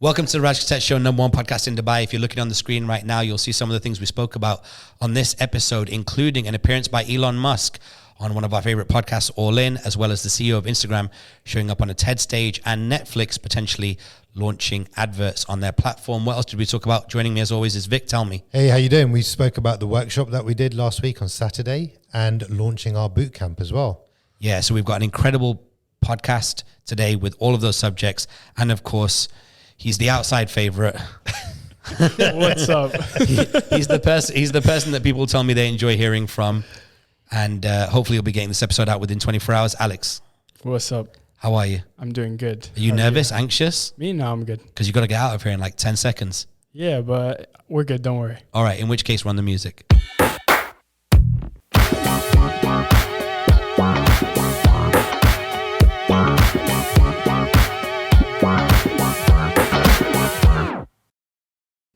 Welcome to the Raj Kotecha Show, #1 podcast in Dubai. If you're looking on the screen right now, you'll see some of the things we spoke about on this episode, including an appearance by Elon Musk on one of our favorite podcasts, All In, as well as the CEO of Instagram showing up on a TED stage, and Netflix potentially launching adverts on their platform. What else did we talk about? Joining me as always is Vic. Tell me. Hey, how you doing? We spoke about the workshop that we did last week on Saturday and launching our bootcamp as well. Yeah, so we've got an incredible podcast today with all of those subjects, and of course, he's the outside favorite. What's up? He's the person that people tell me they enjoy hearing from, and hopefully you'll be getting this episode out within 24 hours. Alex, What's up? how are you? I'm doing good. Are you How nervous, anxious? Me? No, I'm good. Because you got to get out of here in like 10 seconds. Yeah, but we're good. Don't worry. All right, in which case, run the music.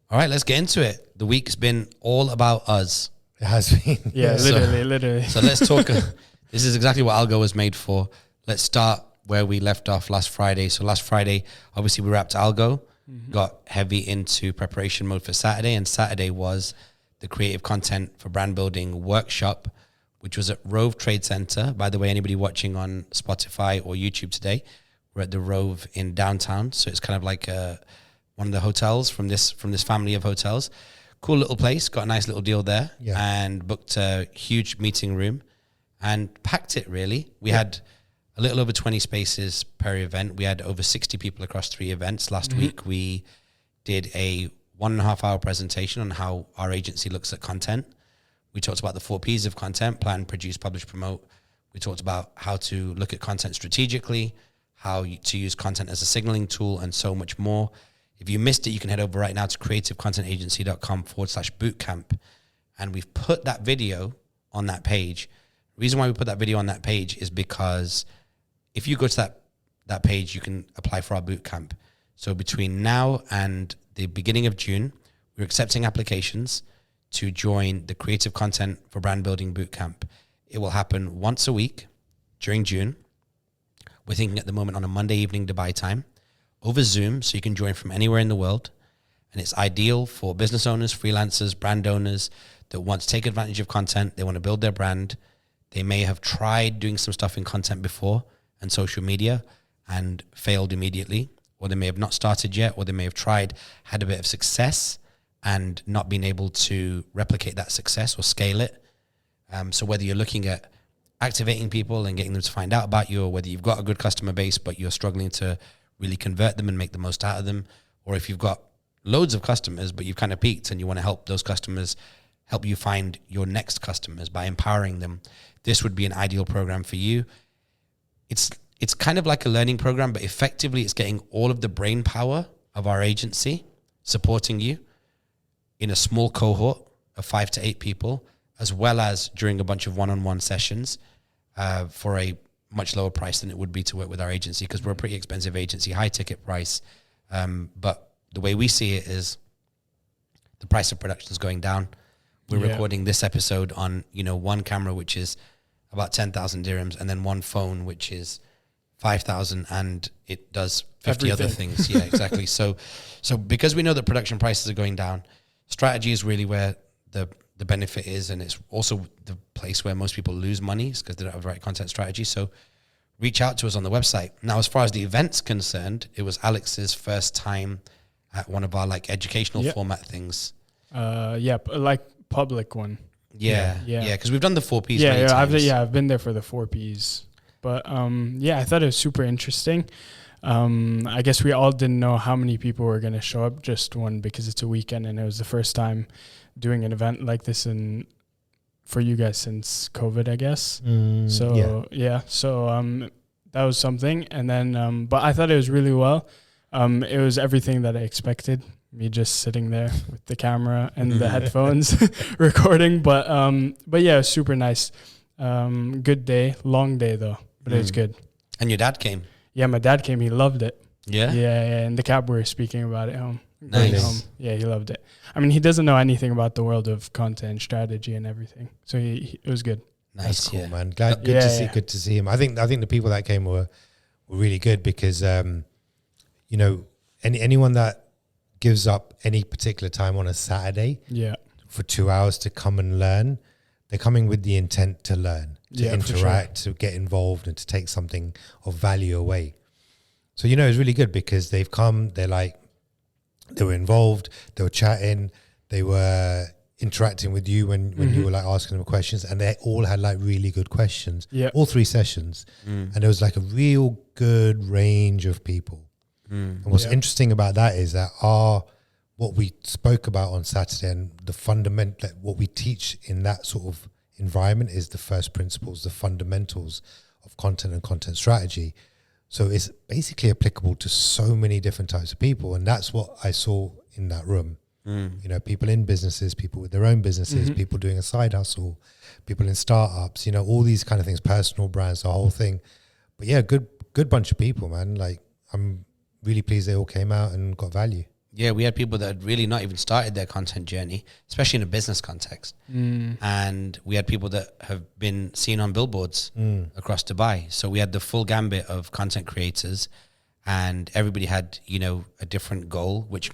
All right, let's get into it. The week's been all about us. It has been. Yeah, literally. So let's talk. This is exactly what ALGO was made for. Let's start where we left off last Friday. So last Friday, obviously we wrapped ALGO, got heavy into preparation mode for Saturday, and Saturday was the creative content for brand building workshop, which was at Rove Trade Center. By the way, anybody watching on Spotify or YouTube today, we're at the Rove in downtown. So it's kind of like one of the hotels from this family of hotels. Cool little place, got a nice little deal there, and booked a huge meeting room and packed it really. We had a little over 20 spaces per event. We had over 60 people across 3 events. Last week we did a 1.5 hour presentation on how our agency looks at content. We talked about the 4 Ps of content: plan, produce, publish, promote. We talked about how to look at content strategically, how to use content as a signaling tool, and so much more. If you missed it, you can head over right now to creativecontentagency.com/bootcamp. And we've put that video on that page. The reason why we put that video on that page is because if you go to that page, you can apply for our bootcamp. So between now and the beginning of June, we're accepting applications to join the Creative Content for Brand Building Bootcamp. It will happen once a week during June. We're thinking at the moment on a Monday evening Dubai time, over Zoom, so you can join from anywhere in the world. And it's ideal for business owners, freelancers, brand owners that want to take advantage of content. They want to build their brand. They may have tried doing some stuff in content before and social media and failed immediately, or they may have not started yet, or they may have tried, had a bit of success and not been able to replicate that success or scale it. So whether you're looking at activating people and getting them to find out about you, or whether you've got a good customer base but you're struggling to really convert them and make the most out of them, or if you've got loads of customers but you've kind of peaked and you want to help those customers help you find your next customers by empowering them, this would be an ideal program for you. It's kind of like a learning program, but effectively it's getting all of the brain power of our agency supporting you in a small cohort of 5 to 8 people, as well as during a bunch of one-on-one sessions for a much lower price than it would be to work with our agency, because we're a pretty expensive agency, high ticket price. But the way we see it is the price of production is going down. We're recording this episode on, one camera, which is about 10,000 dirhams, and then one phone, which is 5,000, and it does 50 other things. Yeah, exactly. So because we know that production prices are going down, strategy is really where the benefit is, and it's also the place where most people lose money, is because they don't have the right content strategy. So reach out to us on the website. Now, as far as the event's concerned, it was Alex's first time at one of our educational format things. Like public one. Yeah. Because we've done the 4 Ps. I've been there for the 4 Ps. But I thought it was super interesting. I guess we all didn't know how many people were going to show up, just one, because it's a weekend and it was the first time doing an event like this for you guys since COVID, I guess. So that was something. And then, but I thought it was really well. It was everything that I expected. Me just sitting there with the camera and the headphones recording. But yeah, it was super nice. Good day, long day though, but it was good. And your dad came? Yeah, my dad came. He loved it. Yeah? Yeah. In the cab, we were speaking about it home. Nice. Yeah, he loved it. I mean, he doesn't know anything about the world of content strategy and everything. So it was good. Nice. That's cool, man. Good to see him. I think the people that came were really good because, anyone that gives up any particular time on a Saturday Yeah. for 2 hours to come and learn, they're coming with the intent to learn, to Yeah, for interact, to get involved, and to take something of value away. So, you know, it's really good because they've come, they were involved, they were chatting, they were interacting with you when you were like asking them questions, and they all had like really good questions. Yeah. All 3 sessions. And there was like a real good range of people. And what's interesting about that is that what we spoke about on Saturday and what we teach in that sort of environment is the first principles, the fundamentals of content and content strategy. So it's basically applicable to so many different types of people. And that's what I saw in that room. You know, people in businesses, people with their own businesses, people doing a side hustle, people in startups, you know, all these kind of things, personal brands, the whole thing. But yeah, good bunch of people, man. Like, I'm really pleased they all came out and got value. Yeah, we had people that had really not even started their content journey, especially in a business context. And we had people that have been seen on billboards across Dubai. So we had the full gambit of content creators, and everybody had, you know, a different goal, which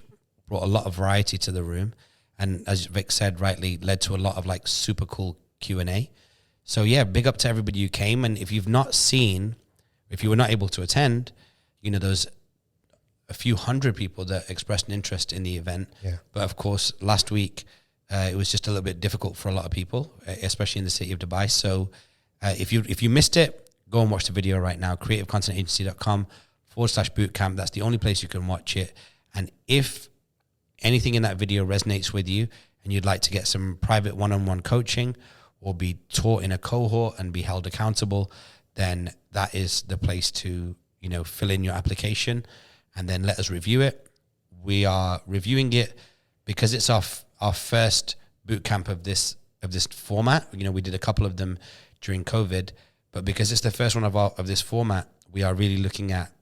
brought a lot of variety to the room. And as Vic said rightly, led to a lot of like super cool Q&A. So yeah, big up to everybody who came. And if you were not able to attend, you know, there's a few hundred people that expressed an interest in the event. Yeah. But of course, last week, it was just a little bit difficult for a lot of people, especially in the city of Dubai. So if you missed it, go and watch the video right now, creativecontentagency.com/bootcamp. That's the only place you can watch it. And if anything in that video resonates with you and you'd like to get some private one-on-one coaching or be taught in a cohort and be held accountable, then that is the place to, you know, fill in your application and then let us review it. We are reviewing it because it's our first bootcamp of this format. You know, we did a couple of them during COVID, but because it's the first one of this format, we are really looking at,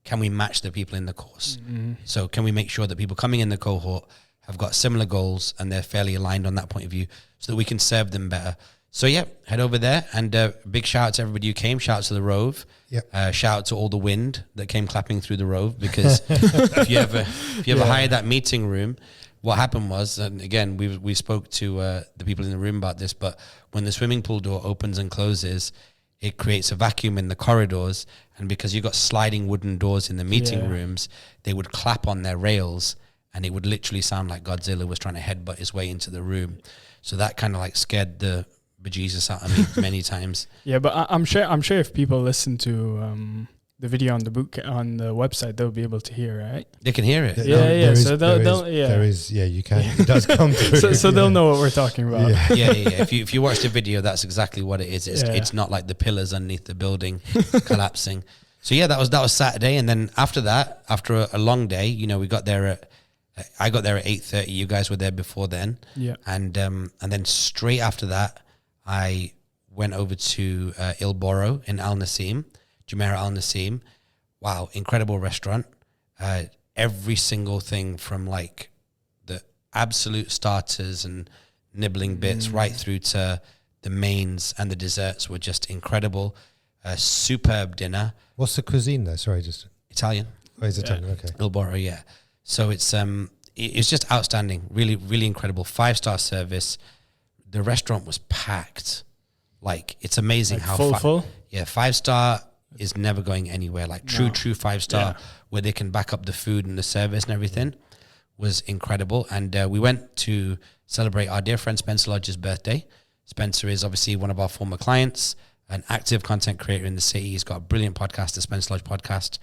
can we match the people in the course? So can we make sure that people coming in the cohort have got similar goals and they're fairly aligned on that point of view so that we can serve them better? So yeah, head over there, and big shout out to everybody who came. Shout out to the Rove. Shout out to all the wind that came clapping through the Rove, because if you ever hired that meeting room, what happened was, and again, we spoke to the people in the room about this, but when the swimming pool door opens and closes, it creates a vacuum in the corridors, and because you've got sliding wooden doors in the meeting rooms, they would clap on their rails, and it would literally sound like Godzilla was trying to headbutt his way into the room. So that kind of like scared the bejesus out of me many times. Yeah, but I'm sure if people listen to the video on the website, they'll be able to hear, right? They can hear it. You can. It does come through. so they'll know what we're talking about. Yeah. If you watch the video, that's exactly what it is. It's not like the pillars underneath the building collapsing. So yeah, that was Saturday, and then after that, after a long day, you know, I got there at 8:30. You guys were there before then. Yeah. And then straight after that, I went over to Il Boro in Al Naseem, Jumeirah Al Naseem. Wow, incredible restaurant. Every single thing from like the absolute starters and nibbling bits right through to the mains and the desserts were just incredible. Superb dinner. What's the cuisine there? Sorry, just Italian. Oh, it's Italian. Okay. Il Boro, yeah. So it's just outstanding. Really, really incredible. 5-star service. The restaurant was packed. Like, it's amazing like how full. Yeah, 5-star is never going anywhere. Like true 5-star, where they can back up the food and the service and everything, was incredible. And we went to celebrate our dear friend Spencer Lodge's birthday. Spencer is obviously one of our former clients, an active content creator in the city. He's got a brilliant podcast, the Spencer Lodge podcast.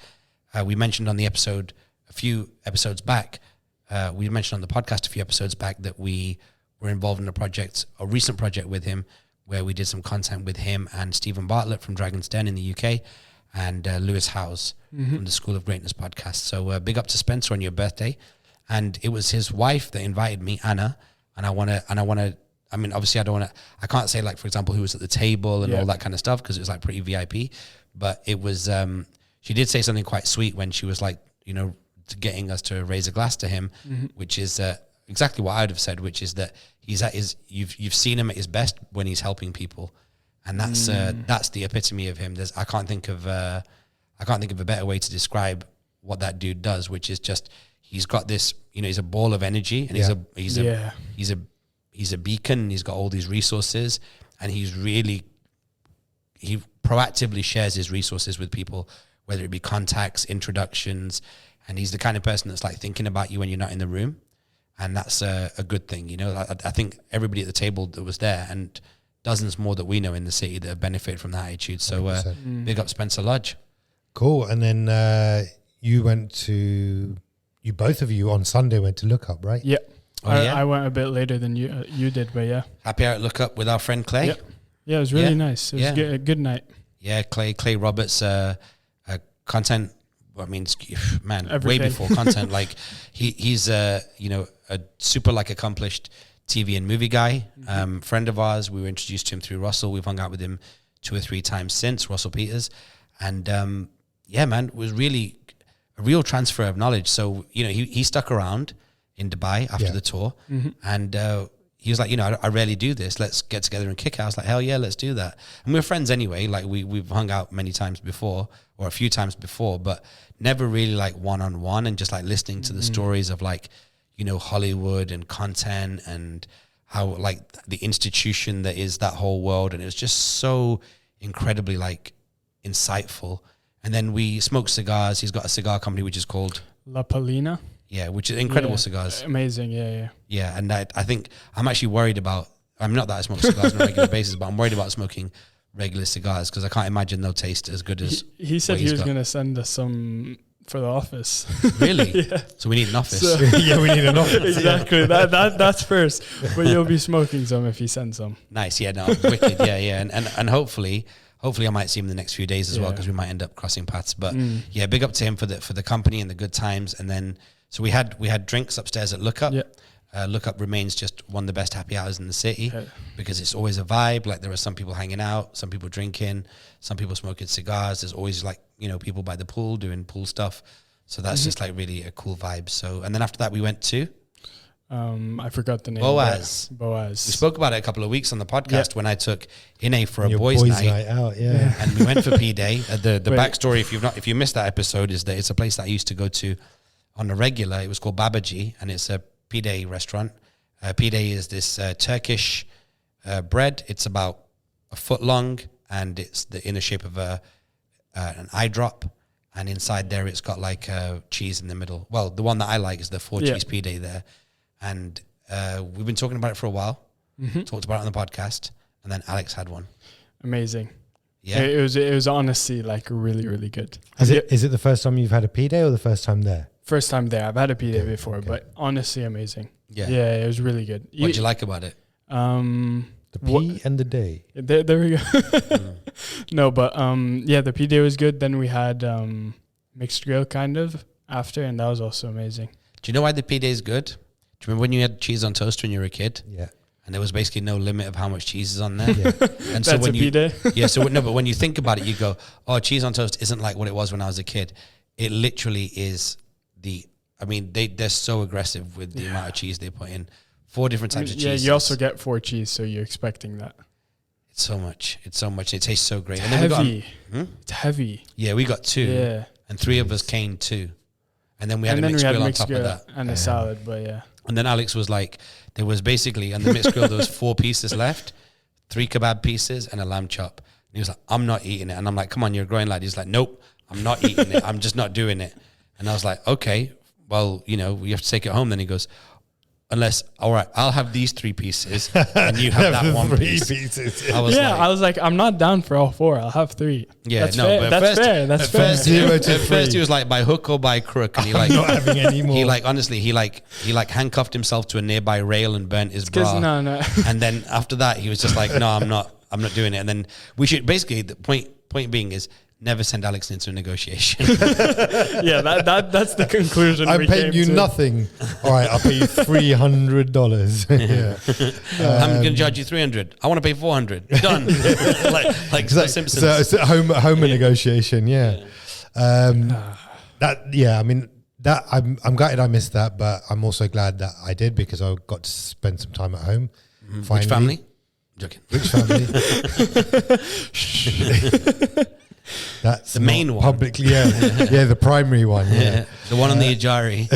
We mentioned on the episode a few episodes back, that we were involved in a recent project with him, where we did some content with him and Stephen Bartlett from Dragon's Den in the UK, and Lewis Howes from the School of Greatness podcast. So big up to Spencer on your birthday. And it was his wife that invited me, Anna, and I mean, obviously I can't say, like, for example, who was at the table and all that kind of stuff, because it was like pretty VIP, but it was, she did say something quite sweet when she was like, you know, getting us to raise a glass to him, which is exactly what I would have said, which is that you've seen him at his best when he's helping people, and that's the epitome of him. I can't think of a better way to describe what that dude does, which is just, he's got this, he's a ball of energy, and he's a beacon. He's got all these resources, and he proactively shares his resources with people, whether it be contacts, introductions, and he's the kind of person that's like thinking about you when you're not in the room. And that's a good thing. I think everybody at the table that was there, and dozens more that we know in the city that have benefited from that attitude. So big up Spencer Lodge. Cool. And then both of you on Sunday went to Look Up, right? Yeah. Oh, I went a bit later than you did, but yeah. Happy hour at Look Up with our friend Clay. Yeah, it was really nice. It was a good night. Yeah, Clay Roberts, content. I mean, man, Everything. Way before content. Like he's a super accomplished TV and movie guy. Friend of ours. We were introduced to him through Russell. We've hung out with him 2 or 3 times since, Russell Peters, and man, it was really a real transfer of knowledge. So he stuck around in Dubai after the tour, and he was like, I rarely do this. Let's get together and kick it. I was like, hell yeah, let's do that. And we're friends anyway. Like we've hung out many times before, or a few times before, but never really like one-on-one, and just like listening to the stories of Hollywood and content, and how like the institution that is that whole world. And it was just so incredibly like insightful. And then we smoked cigars. He's got a cigar company which is called La Palina. Yeah, which is incredible cigars. Amazing, yeah. Yeah, and I think I'm actually worried about, not that I smoke cigars on a regular basis, but I'm worried about smoking regular cigars, because I can't imagine they'll taste as good as he said he was going to send us some for the office. Really? Yeah. So we need an office. Yeah, we need an office. Exactly. That's first. But you'll be smoking some if he sends some. Nice. Yeah, no, wicked. Yeah. And hopefully I might see him the next few days as well, because we might end up crossing paths. But yeah, big up to him for the company and the good times. And then so we had drinks upstairs at Look Up. Yeah. Look Up remains just one of the best happy hours in the city, because it's always a vibe. Like there are some people hanging out, some people drinking, some people smoking cigars. There's always like, people by the pool doing pool stuff. So that's just like really a cool vibe. So, and then after that we went to I forgot the name. Boaz. We spoke about it a couple of weeks on the podcast when I took Ine for Your a boys' night out. Yeah. And we went for P-Day. The backstory, if you missed that episode, is that it's a place that I used to go to on a regular. It was called Babaji, and it's a P-Day restaurant. P-Day is this Turkish bread. It's about a foot long, and it's in the shape of an eye drop. And inside there, it's got like cheese in the middle. Well, the one that I like is the 4-cheese P-Day there. And we've been talking about it for a while. Talked about it on the podcast, and then Alex had one. Amazing. Yeah, it was honestly like really, really good. Is it the first time you've had a P-Day or the first time there? First time there. I've had a P-Day before, but honestly amazing. Yeah, it was really good. What did you like about it? The P and the day. There we go. No, but the P-Day was good. Then we had mixed grill kind of after, and that was also amazing. Do you know why the P-Day is good? Do you remember when you had cheese on toast when you were a kid? Yeah. And there was basically no limit of how much cheese is on there. Yeah. And so that's when a P-Day. But when you think about it, you go, oh, cheese on toast isn't like what it was when I was a kid. It literally is they're so aggressive with the amount of cheese they put in. 4 different types of cheese. Yeah, you also get 4 cheese, so you're expecting that. It's so much. It tastes so great. It's and heavy. It's heavy. Yeah, we got 2. Yeah. And 3 of us caned 2. And then we had a mixed grill on top of that. And a salad, but yeah. And then Alex was like, there was basically, on the mixed grill, there was 4 pieces left, 3 kebab pieces and a lamb chop. And he was like, I'm not eating it. And I'm like, come on, you're a growing lad. He's like, nope, I'm not eating it. I'm just not doing it. And I was like, okay, well, we have to take it home. Then he goes, all right, I'll have these 3 pieces and you have that 1 piece. Pieces. I was like, I'm not down for all 4. I'll have 3. Yeah, that's fair. That's fair. That's fair. First he was like, by hook or by crook, and he like, I'm not having any more. He like, honestly, he handcuffed himself to a nearby rail and burnt his bra. No. And then after that, he was just like, no, I'm not doing it. And then we should basically, the point being is, never send Alex into a negotiation. Yeah, that's the conclusion. I'm paying you nothing. All right, I'll pay you $300. Yeah. I'm going to charge you $300. I want to pay $400. Done. like the Simpsons. So it's a home negotiation. Yeah. I'm gutted I missed that, but I'm also glad that I did, because I got to spend some time at home. Which family? Joking. Which family? That's The main one. publicly. Yeah, yeah, the primary one. Yeah, The one on the Ajari.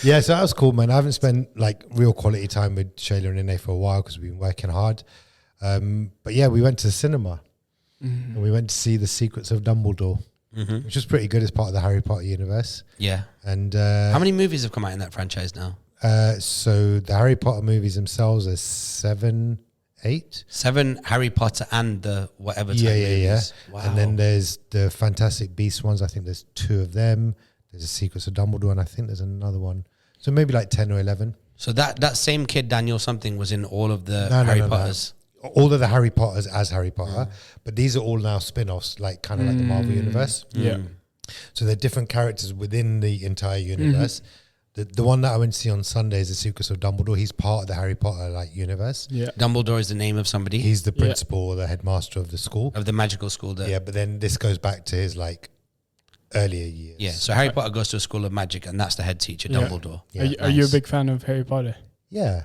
yeah. So that was cool, man. I haven't spent like real quality time with Shayla and Ine for a while because we've been working hard. But yeah, we went to the cinema and we went to see The Secrets of Dumbledore, which was pretty good as part of the Harry Potter universe. Yeah. And How many movies have come out in that franchise now? so the Harry Potter movies themselves are 7, 8. 7 Harry Potter and the whatever type Yeah. movies. Wow. And then there's the Fantastic Beasts ones. I think there's 2 of them. There's The Secrets of Dumbledore, and I think there's another one. So maybe like 10 or 11. So that same kid, Daniel something, was in all of the No, Harry no. Potters. All of the Harry Potters as Harry Potter, but these are all now spin-offs, like kind of like the Marvel universe. Yeah. So they're different characters within the entire universe. The one that I went to see on Sunday is The Secrets of Dumbledore. He's part of the Harry Potter like universe. Yeah. Dumbledore is the name of somebody. He's the principal or the headmaster of the school. of the magical school. That, Yeah, but then this goes back to his like earlier years. Yeah. So Harry Potter goes to a school of magic, and that's the head teacher, Yeah. Dumbledore. Yeah. Are you a Nice. big fan of Harry Potter? Yeah.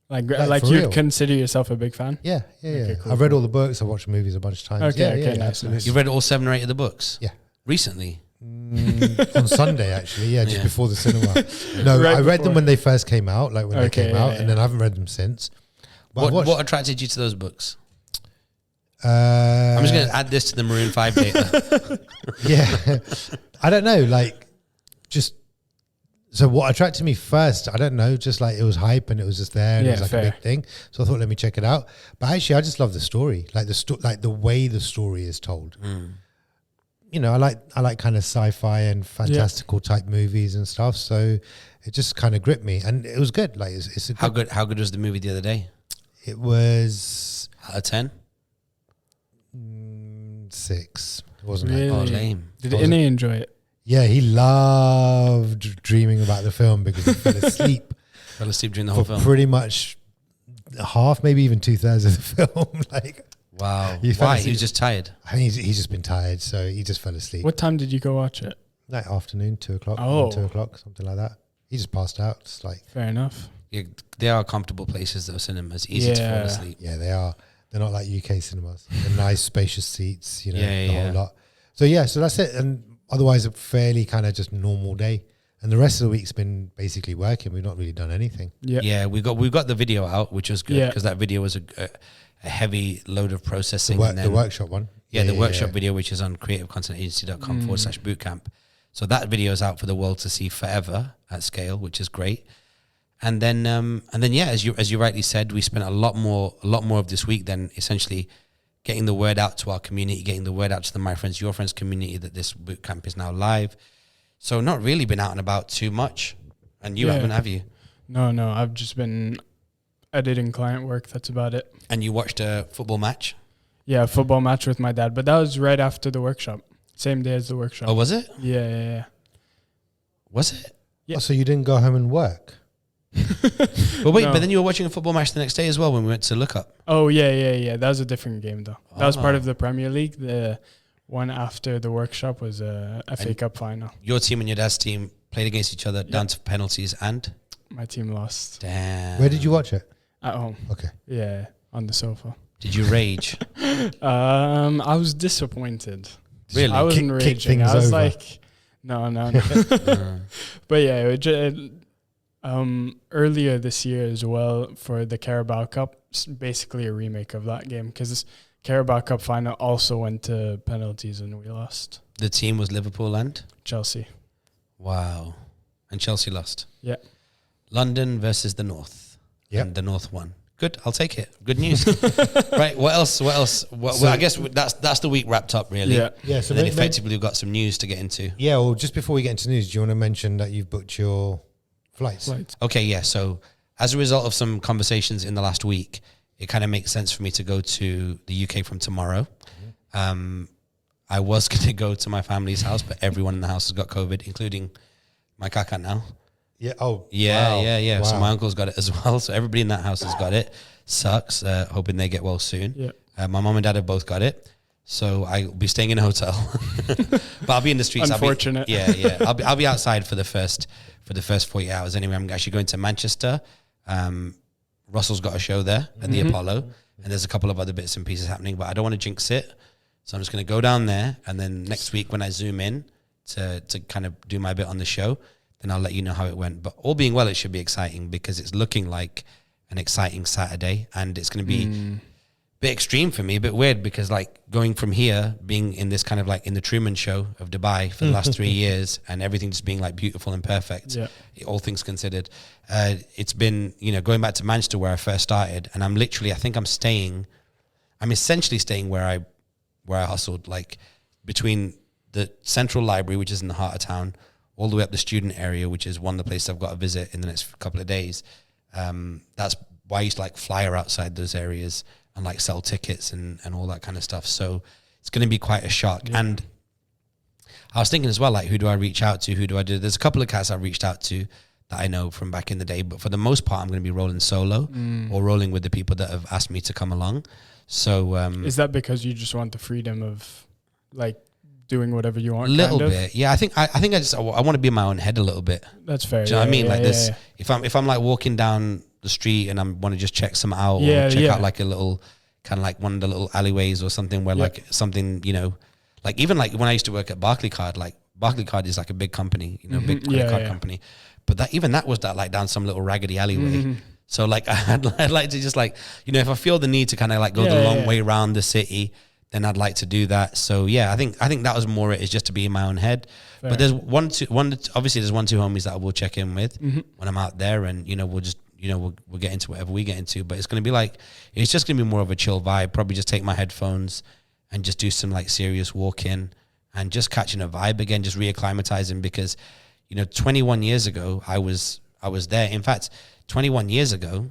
Like for you'd real. consider yourself a big fan? Yeah. Okay, cool, I've read cool. all the books. I've watched the movies a bunch of times. Okay, yeah, nice, absolutely. nice. You've read all 7 or 8 of the books? Yeah. Recently? On Sunday, actually. Yeah, just Yeah. before the cinema. No, Right I read before. them when they first came out, like when they Okay, came out, yeah, and then I haven't read them since. But I've What watched, attracted you to those books? I'm I'm just going to add this to the Maroon 5 data. Yeah. I don't know, like, just, so what attracted me first, I don't know, just like it was hype and it was just there and it Yeah, was like fair. a big thing. So I thought, let me check it out. But actually, I just love the story, like like the way the story is told. You know, I like kind of sci-fi and fantastical type movies and stuff. So it just kind of gripped me, and it was good. Like it's a good, How good was the movie the other day? It was Out of 10? 6. It wasn't Really? Oh, lame. Did Ine enjoy it? Yeah, he loved dreaming about the film because he fell asleep Fell asleep during the whole for film. pretty much half, maybe even 2/3 of the film. Like, Wow. He fell Why? He asleep. was just tired. I think he's just been tired, so he just fell asleep. What time did you go watch it? Like afternoon, 2 o'clock, Oh. 2 o'clock, something like that. He just passed out. Just like, Fair enough. Yeah, they are comfortable places, though, cinemas. Easy to fall Yeah. asleep. yeah, they are. They're not like UK cinemas. They're nice, spacious seats, you know, Yeah, the yeah. whole lot. So yeah, so that's it. And otherwise, a fairly kind of just normal day. And the rest of the week's been basically working. We've not really done anything. Yeah. Yeah, we got the video out, which was good Yeah. because that video was a heavy load of processing. The and then, workshop one. the workshop video, which is on creativecontentagency.com/bootcamp. So that video is out for the world to see forever at scale, which is great. And then yeah, as you rightly said, we spent a lot more of this week then essentially getting the word out to our community, getting the word out to the My Friends, Your Friends community that this bootcamp is now live. So not really been out and about too much. And you haven't, have you? No, I've just been editing client work. That's about it. And you watched a football match? Yeah, a football match with my dad. But that was right after the workshop. Same day as the workshop. Oh, was it? Yeah. Was it? Yeah. Oh, so you didn't go home and work? But wait, No. but then you were watching a football match the next day as well when we went to look up. Oh, yeah. That was a different game, though. That was part Oh. of the Premier League. The one after the workshop was a FA Cup final. Your team and your dad's team played against each other down to penalties and My team lost damn. Where did you watch it? at home. Okay. Yeah, on the sofa. Did you rage? I was disappointed. Really? I wasn't Kick raging. things I was over. like, no. Uh, But yeah, earlier this year as well for the Carabao Cup, basically a remake of that game because Carabao Cup final also went to penalties and we lost. the team was Liverpool and Chelsea. wow, and Chelsea lost. Yeah. London versus the North. Yep. And the North won. Good, I'll take it. Good news. Right, what else? Well, I guess that's the week wrapped up, really. Yeah. Yeah. So And then maybe- effectively we've got some news to get into. yeah. Well, just before we get into news, do you want to mention that you've booked your flights? Right. Okay, yeah. So as a result of some conversations in the last week, it kind of makes sense for me to go to the UK from tomorrow. I was going to go to my family's house, but everyone in the house has got COVID, including my kaka now. Yeah. Oh. Yeah, wow. yeah. So Wow. my uncle's got it as well. So everybody in that house has got it. Sucks. Hoping they get well soon. Yeah. My mom and dad have both got it. So I'll be staying in a hotel, but I'll be in the streets. Unfortunate. I'll be outside for the first 48 hours anyway. I'm actually going to Manchester. Russell's got a show there at the Apollo, and there's a couple of other bits and pieces happening, but I don't want to jinx it. So I'm just going to go down there, and then next week when I zoom in to kind of do my bit on the show, then I'll let you know how it went. But all being well, it should be exciting because it's looking like an exciting Saturday, and it's going to be a bit extreme for me, a bit weird because like going from here, being in this kind of like in the Truman Show of Dubai for the last 3 years, and everything just being like beautiful and perfect, all things considered, it's been, you know, going back to Manchester where I first started, and I'm essentially staying where I hustled, like between the central library, which is in the heart of town, all the way up the student area, which is one of the places I've got to visit in the next couple of days. That's why I used to like flyer outside those areas and like sell tickets and all that kind of stuff. So it's going to be quite a shock. Yeah. And I was thinking as well, like, who do I reach out to? Who do I do? There's a couple of cats I've reached out to that I know from back in the day, but for the most part, I'm going to be rolling solo or rolling with the people that have asked me to come along. So is that because you just want the freedom of like doing whatever you want? A little bit, yeah. I think I want to be in my own head a little bit. That's fair. Do you know what I mean? Like this, if I'm like walking down the street and I want to just check some out or check out like a little kind of like one of the little alleyways or something where like something, you know, like even like when I used to work at Barclaycard, like Barclaycard is like a big company, you know, big credit card company, but that was like down some little raggedy alleyway. So like I'd like to just like, you know, if I feel the need to kind of like go the long way around the city, then I'd like to do that. So yeah, I think that was more it, is just to be in my own head. Fair. But there's obviously there's 1-2 homies that I will check in with when I'm out there, and you know we'll just, you know, we'll get into whatever we get into. But it's gonna be like, it's just gonna be more of a chill vibe. Probably just take my headphones and just do some like serious walking and just catching a vibe again, just reacclimatizing, because you know 21 years ago I was there. In fact, 21 years ago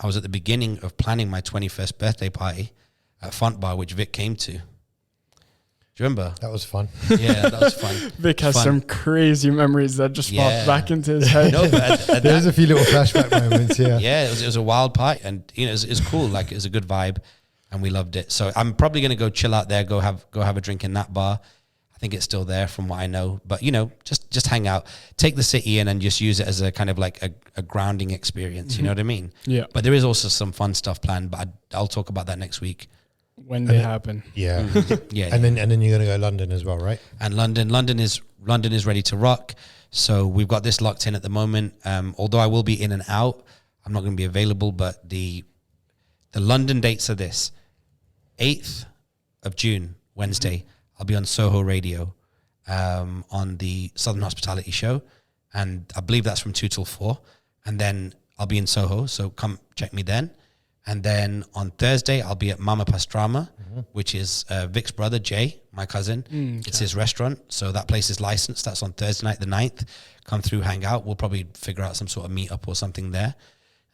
I was at the beginning of planning my 21st birthday party at Font Bar, which Vic came to. Do you remember? That was fun. Yeah, that was fun. Vic has some crazy memories that just popped back into his head. No, but there's a few little flashback moments. Yeah, yeah. It was a wild party, and you know, it was cool. Like it was a good vibe, and we loved it. So I'm probably gonna go chill out there, go have a drink in that bar. I think it's still there from what I know, but you know, just hang out, take the city in, and just use it as a kind of like a grounding experience. You know what I mean? Yeah. But there is also some fun stuff planned, but I'll talk about that next week. When they happen. Yeah. Yeah. And then you're going to go to London as well, right? And London is ready to rock. So we've got this locked in at the moment. Although I will be in and out, I'm not going to be available, but the London dates are this: 8th of June, Wednesday, I'll be on Soho Radio on the Southern Hospitality Show. And I believe that's from 2 till 4. And then I'll be in Soho, so come check me then. And then on Thursday, I'll be at Mama Pastrama, which is Vic's brother, Jay, my cousin. Okay. It's his restaurant. So that place is licensed. That's on Thursday night, the 9th. Come through, hang out. We'll probably figure out some sort of meetup or something there.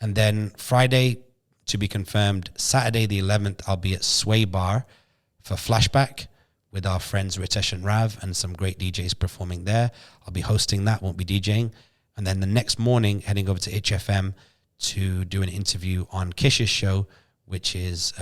And then Friday, to be confirmed, Saturday the 11th, I'll be at Sway Bar for Flashback with our friends Ritesh and Rav and some great DJs performing there. I'll be hosting that, won't be DJing. And then the next morning, heading over to HFM to do an interview on Kish's show, which is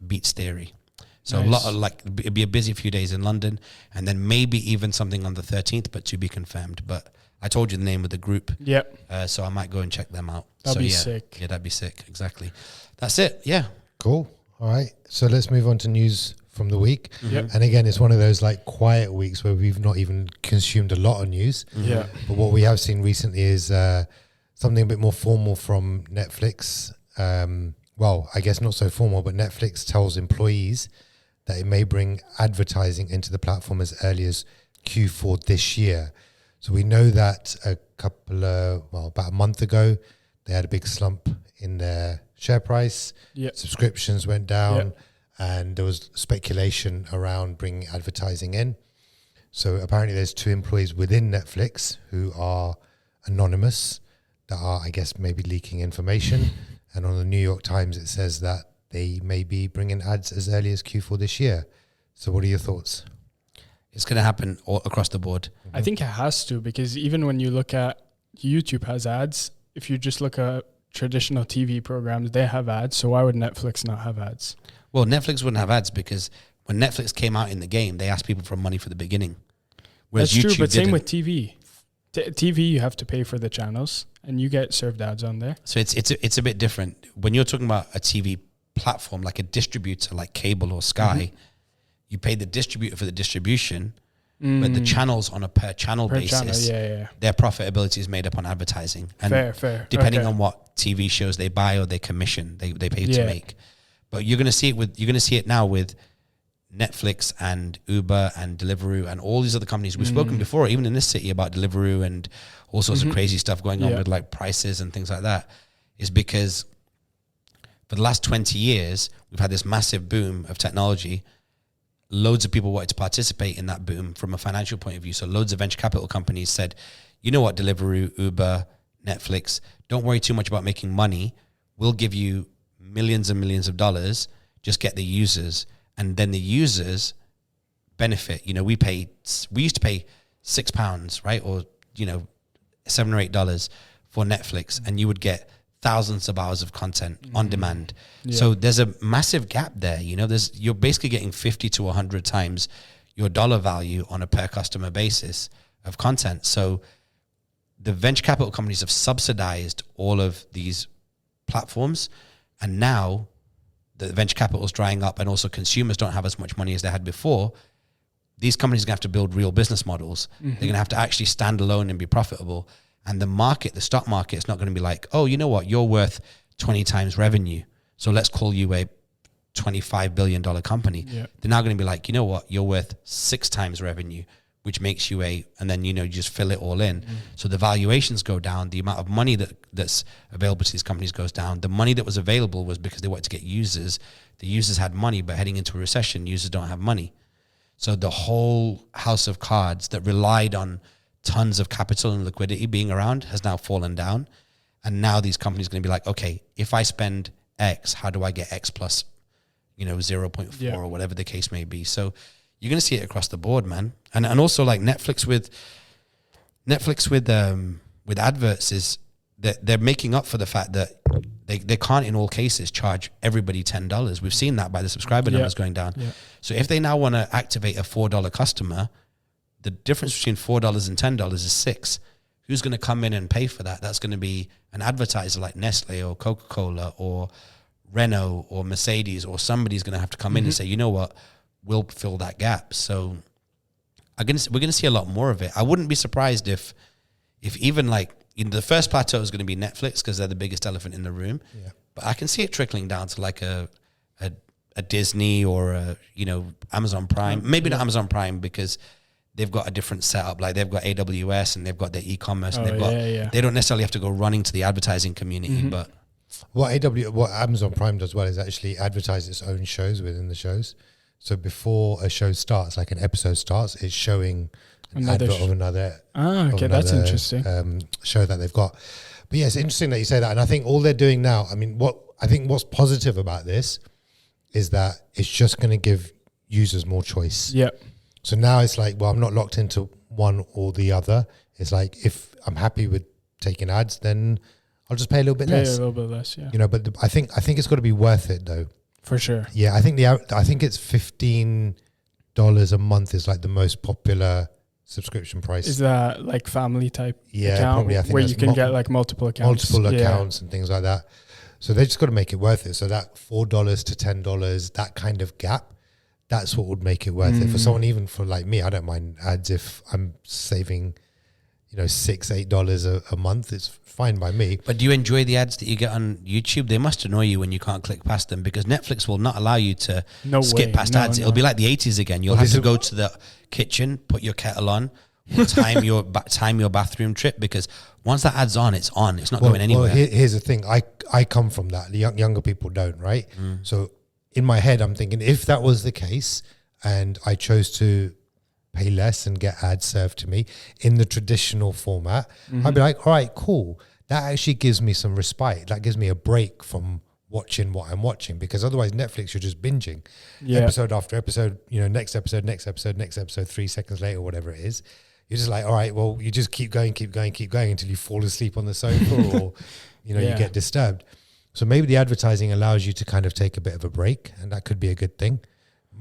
Beats Theory. So nice. A lot of like, it'll be a busy few days in London, and then maybe even something on the 13th, but to be confirmed. But I told you the name of the group. Yep. So I might go and check them out. That'd be sick. Yeah, that'd be sick. Exactly. That's it. Yeah. Cool. All right. So let's move on to news from the week. Yep. And again, it's one of those like quiet weeks where we've not even consumed a lot of news. Yeah. But what we have seen recently is something a bit more formal from Netflix. Well, I guess not so formal, but Netflix tells employees that it may bring advertising into the platform as early as Q4 this year. So we know that about a month ago, they had a big slump in their share price. Yep. Subscriptions went down, and there was speculation around bringing advertising in. So apparently there's 2 employees within Netflix who are anonymous, that are, I guess, maybe leaking information. And on the New York Times, it says that they may be bringing ads as early as Q4 this year. So what are your thoughts? It's going to happen all across the board. I think it has to, because even when you look at YouTube has ads, if you just look at traditional TV programs, they have ads. So why would Netflix not have ads? Well, Netflix wouldn't have ads because when Netflix came out in the game, they asked people for money for the beginning. Whereas that's YouTube true, but same with TV. TV, you have to pay for the channels, and you get served ads on there. So it's a bit different. When you're talking about a TV platform, like a distributor, like cable or Sky, you pay the distributor for the distribution, but the channels on a per channel basis, their profitability is made up on advertising. And fair. Depending on what TV shows they buy or they commission, they pay to make. But you're gonna see it now with Netflix and Uber and Deliveroo and all these other companies. We've spoken before, even in this city, about Deliveroo and all sorts of crazy stuff going on with like prices and things like that. Is because for the last 20 years, we've had this massive boom of technology. Loads of people wanted to participate in that boom from a financial point of view. So loads of venture capital companies said, you know what, Deliveroo, Uber, Netflix, don't worry too much about making money. We'll give you millions and millions of dollars. Just get the users. And then the users benefit. You know, we used to pay £6, right? Or, you know, $7 or $8 for Netflix, and you would get thousands of hours of content on demand. So there's a massive gap there. You know, you're basically getting 50 to 100 times your dollar value on a per customer basis of content. So the venture capital companies have subsidized all of these platforms, and now the venture capital is drying up, and also consumers don't have as much money as they had before. These companies are going to have to build real business models. They're going to have to actually stand alone and be profitable. And the stock market is not going to be like, oh, you know what, you're worth 20 times revenue, so let's call you a $25 billion company. They're now going to be like, you know what, you're worth 6 times revenue, which makes you and then, you know, you just fill it all in. So the valuations go down, the amount of money that's available to these companies goes down. The money that was available was because they wanted to get users. The users had money, but heading into a recession, users don't have money. So the whole house of cards that relied on tons of capital and liquidity being around has now fallen down. And now these companies are going to be like, okay, if I spend X, how do I get X plus, you know, 0.4 or whatever the case may be. So you're going to see it across the board, man. And also like Netflix with adverts is that they're making up for the fact that they can't in all cases charge everybody $10. We've seen that by the subscriber numbers going down. So if they now want to activate a $4 customer, the difference between $4 and $10 is $6. Who's going to come in and pay for that? That's going to be an advertiser like Nestle or Coca-Cola or Renault or Mercedes, or somebody's going to have to come in and say, you know what, we'll fill that gap. So we're going to see a lot more of it. I wouldn't be surprised if even like the first plateau is going to be Netflix because they're the biggest elephant in the room. But I can see it trickling down to like a Disney or a, you know, Amazon Prime. Maybe not Amazon Prime because they've got a different setup. Like they've got AWS and they've got their e-commerce and they don't necessarily have to go running to the advertising community. But what Amazon Prime does well is actually advertise its own shows within the shows. So before a show starts, like an episode starts, it's showing an advert of another. That's interesting. Show that they've got. But yeah, it's interesting that you say that. And I think all they're doing now, I mean, what's positive about this is that it's just going to give users more choice. So now it's like, well, I'm not locked into one or the other. It's like, if I'm happy with taking ads, then I'll just pay a little bit less. You know, but I think it's got to be worth it though. For sure. Yeah, I think it's $15 a month is like the most popular subscription price. Is that like family type? Yeah, account probably. I think where you can get like multiple accounts. Accounts and things like that. So they just got to make it worth it. So that $4 to $10, that kind of gap, that's what would make it worth it for someone. Even for like me, I don't mind ads if I'm saving, you know, $6, $8 a month. It's fine by me. But do you enjoy the ads that you get on YouTube? They must annoy you when you can't click past them, because Netflix will not allow you to skip past ads. It'll be like the 80s again. You'll have to go to the kitchen, put your kettle on, time your bathroom trip, because once that ad's on, it's on. It's not going anywhere. Well, here's the thing. I come from that. The younger people don't, right? So in my head, I'm thinking, if that was the case and I chose to pay less and get ads served to me in the traditional format, I'd be like, all right, cool. That actually gives me some respite. That gives me a break from watching what I'm watching, because otherwise Netflix, you're just binging episode after episode, you know, next episode, 3 seconds later, whatever it is. You're just like, all right, well, you just keep going until you fall asleep on the sofa or, you know, you get disturbed. So maybe the advertising allows you to kind of take a bit of a break, and that could be a good thing.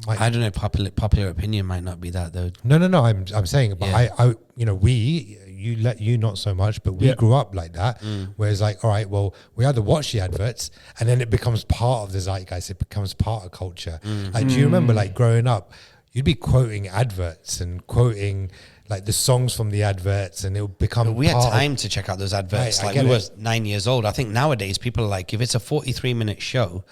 I don't know. Popular opinion might not be that though. No. I'm saying, but I you know, you not so much, but we grew up like that. Where it's like, all right, well, we either watch the adverts and then it becomes part of the zeitgeist. It becomes part of culture. Like, do you remember like growing up, you'd be quoting adverts and quoting like the songs from the adverts, and it'll become. But we had time to check out those adverts. Right, like we were 9 years old. I think nowadays people are like, if it's a 43-minute show,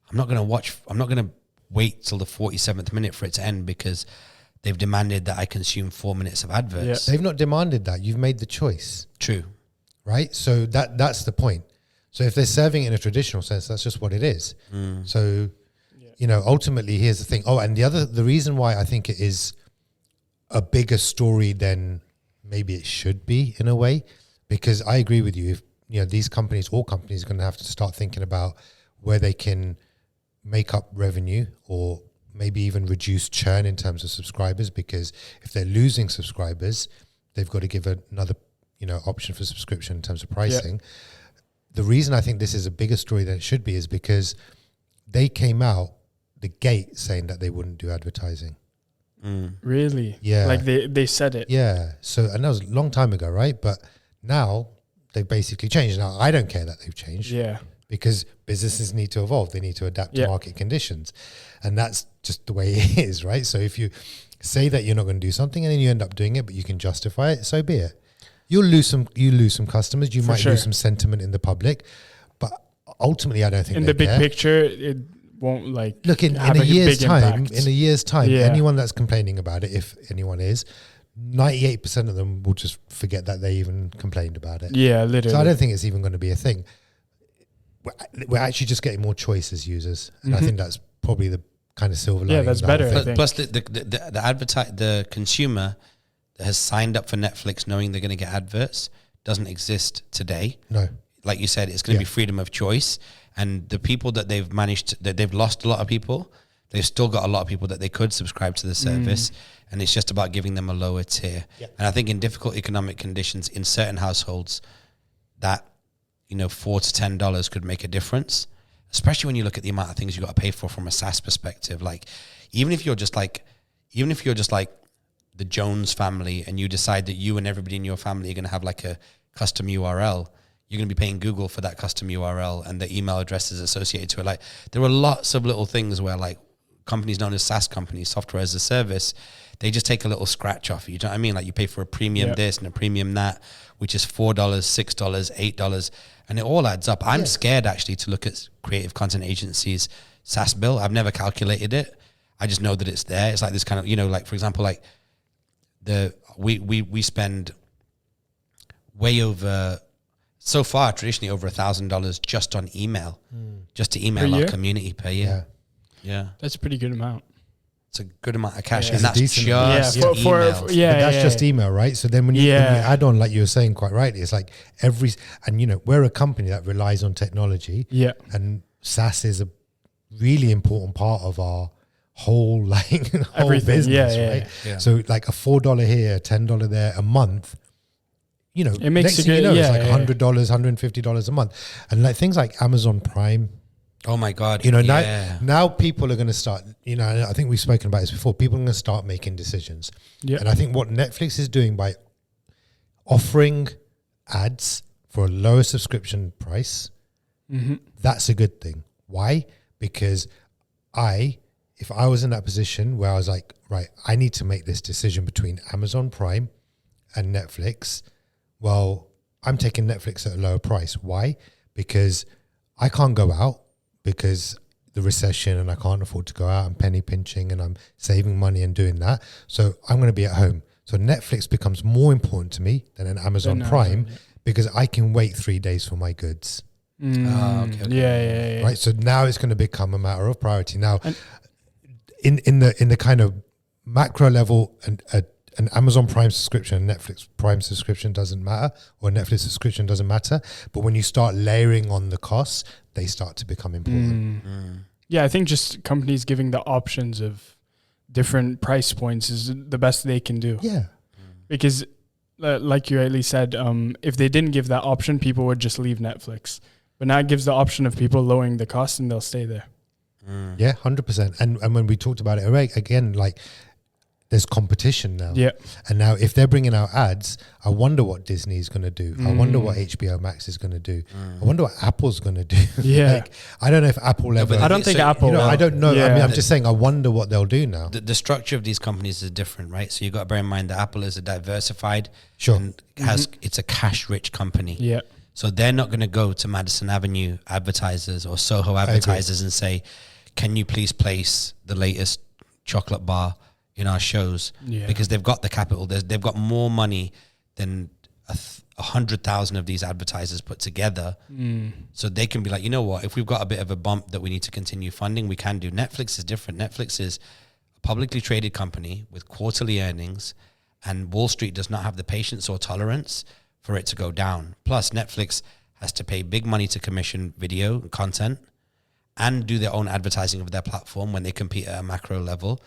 I'm not going to wait till the 47th minute for it to end because they've demanded that I consume 4 minutes of adverts. Yeah. They've not demanded that. You've made the choice. True. Right? So that's the point. So if they're serving it in a traditional sense, that's just what it is. So, you know, ultimately, here's the thing. Oh, and the reason why I think it is a bigger story than maybe it should be in a way, because I agree with you. If, you know, these companies, all companies are going to have to start thinking about where they can make up revenue or maybe even reduce churn in terms of subscribers, because if they're losing subscribers, they've got to give another, you know, option for subscription in terms of pricing. The reason I think this is a bigger story than it should be is because they came out the gate saying that they wouldn't do advertising. Really? Yeah. Like they said it. Yeah. So, and that was a long time ago, right? But now they've basically changed. Now, I don't care that they've changed. Yeah. Because businesses need to evolve. They need to adapt to market conditions. And that's just the way it is, right? So if you say that you're not going to do something and then you end up doing it, but you can justify it, so be it. You lose some customers. You might lose some sentiment in the public. But ultimately, I don't think in the big picture, it won't like look in a year's time. In a year's time, anyone that's complaining about it, if anyone is, 98% of them will just forget that they even complained about it. Yeah, literally. So I don't think it's even going to be a thing. We're actually just getting more choice as users, and I think that's probably the kind of silver lining. Yeah, that's better. Plus, the consumer that has signed up for Netflix knowing they're going to get adverts doesn't exist today. No, like you said, it's going to be freedom of choice, and the people that they've lost a lot of people. They've still got a lot of people that they could subscribe to the service, and it's just about giving them a lower tier. Yeah. And I think in difficult economic conditions in certain households, that, you know, $4 to $10 could make a difference, especially when you look at the amount of things you got to pay for from a SaaS perspective. Like, even if you're just like the Jones family and you decide that you and everybody in your family are going to have like a custom URL, you're going to be paying Google for that custom URL and the email addresses associated to it. Like, there are lots of little things where like companies known as SaaS companies, software as a service, they just take a little scratch off you. You know what I mean? Like, you pay for a premium this and a premium that, which is $4, $6, $8, and it all adds up. I'm scared actually to look at creative content agencies' SaaS bill. I've never calculated it. I just know that it's there. It's like this kind of, you know, like, for example, like we spend way over, so far traditionally over $1,000 just on email, just to email our community per year. Yeah. That's a pretty good amount. It's a good amount of cash, and that's just email. But that's just email, right? So then when you add on, like you were saying quite rightly, it's like and you know, we're a company that relies on technology, and SaaS is a really important part of our whole whole business, right? Yeah. So like a $4 here, $10 there a month, you know, it makes it's like $100, $150 a month, and like things like Amazon Prime. Oh my God! You know, now people are going to start. You know, I think we've spoken about this before. People are going to start making decisions, and I think what Netflix is doing by offering ads for a lower subscription price, that's a good thing. Why? Because if I was in that position where I was like, right, I need to make this decision between Amazon Prime and Netflix. Well, I'm taking Netflix at a lower price. Why? Because I can't go out. Because the recession and I can't afford to go out, I'm penny pinching and I'm saving money and doing that. So I'm going to be at home. So Netflix becomes more important to me than an Amazon Prime because I can wait 3 days for my goods. Okay. Right. So now it's going to become a matter of priority. Now, in the kind of macro level, an Amazon Prime subscription, and Netflix Prime subscription doesn't matter, or Netflix subscription doesn't matter. But when you start layering on the costs, they start to become important. Yeah, I think just companies giving the options of different price points is the best they can do. Yeah. Because like you rightly said, if they didn't give that option, people would just leave Netflix. But now it gives the option of people lowering the cost and they'll stay there. Yeah, 100%. And when we talked about it again, like there's competition now. Yeah. And now if they're bringing out ads, I wonder what Disney's going to do. I wonder what HBO Max is going to do. I wonder what Apple's going to do. Yeah. Like, I don't know if Apple ever... I don't think Apple... You know, I don't know. Yeah. I mean, I'm just saying I wonder what they'll do now. The structure of these companies is different, right? So you got to bear in mind that Apple is a diversified Sure. and it's a cash-rich company. Yeah. So they're not going to go to Madison Avenue advertisers or Soho advertisers and say, can you please place the latest chocolate bar in our shows? Yeah. Because they've got the capital. They've got more money than 100,000 of these advertisers put together. So they can be like, you know what, if we've got a bit of a bump that we need to continue funding, we can do. Netflix is different. Netflix is a publicly traded company with quarterly earnings, and Wall Street does not have the patience or tolerance for it to go down. Plus, Netflix has to pay big money to commission video and content and do their own advertising of their platform when they compete at a macro level.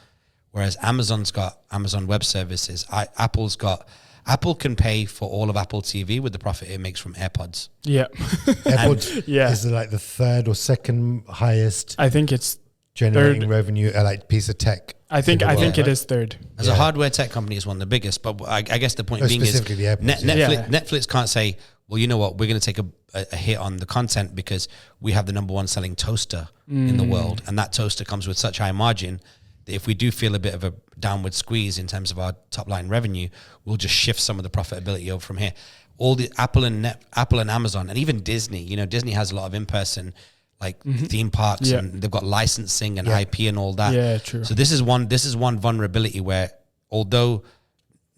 Whereas Amazon's got Amazon Web Services. Apple can pay for all of Apple TV with the profit it makes from AirPods. Yeah. AirPods Yeah. is like the third or second highest I think it's generating third. revenue, like piece of tech. I think in the world, it right? is third. As a hardware tech company, it's one of the biggest. But I guess the point No, being is specifically the AirPods, Netflix can't say, well, you know what, we're going to take a hit on the content because we have the number one selling toaster in the world. And that toaster comes with such high margin that if we do feel a bit of a downward squeeze in terms of our top line revenue, we'll just shift some of the profitability over from here. All the Apple and Amazon and even Disney, you know, Disney has a lot of in-person like theme parks and they've got licensing and IP and all that. Yeah, true. So this is one vulnerability where although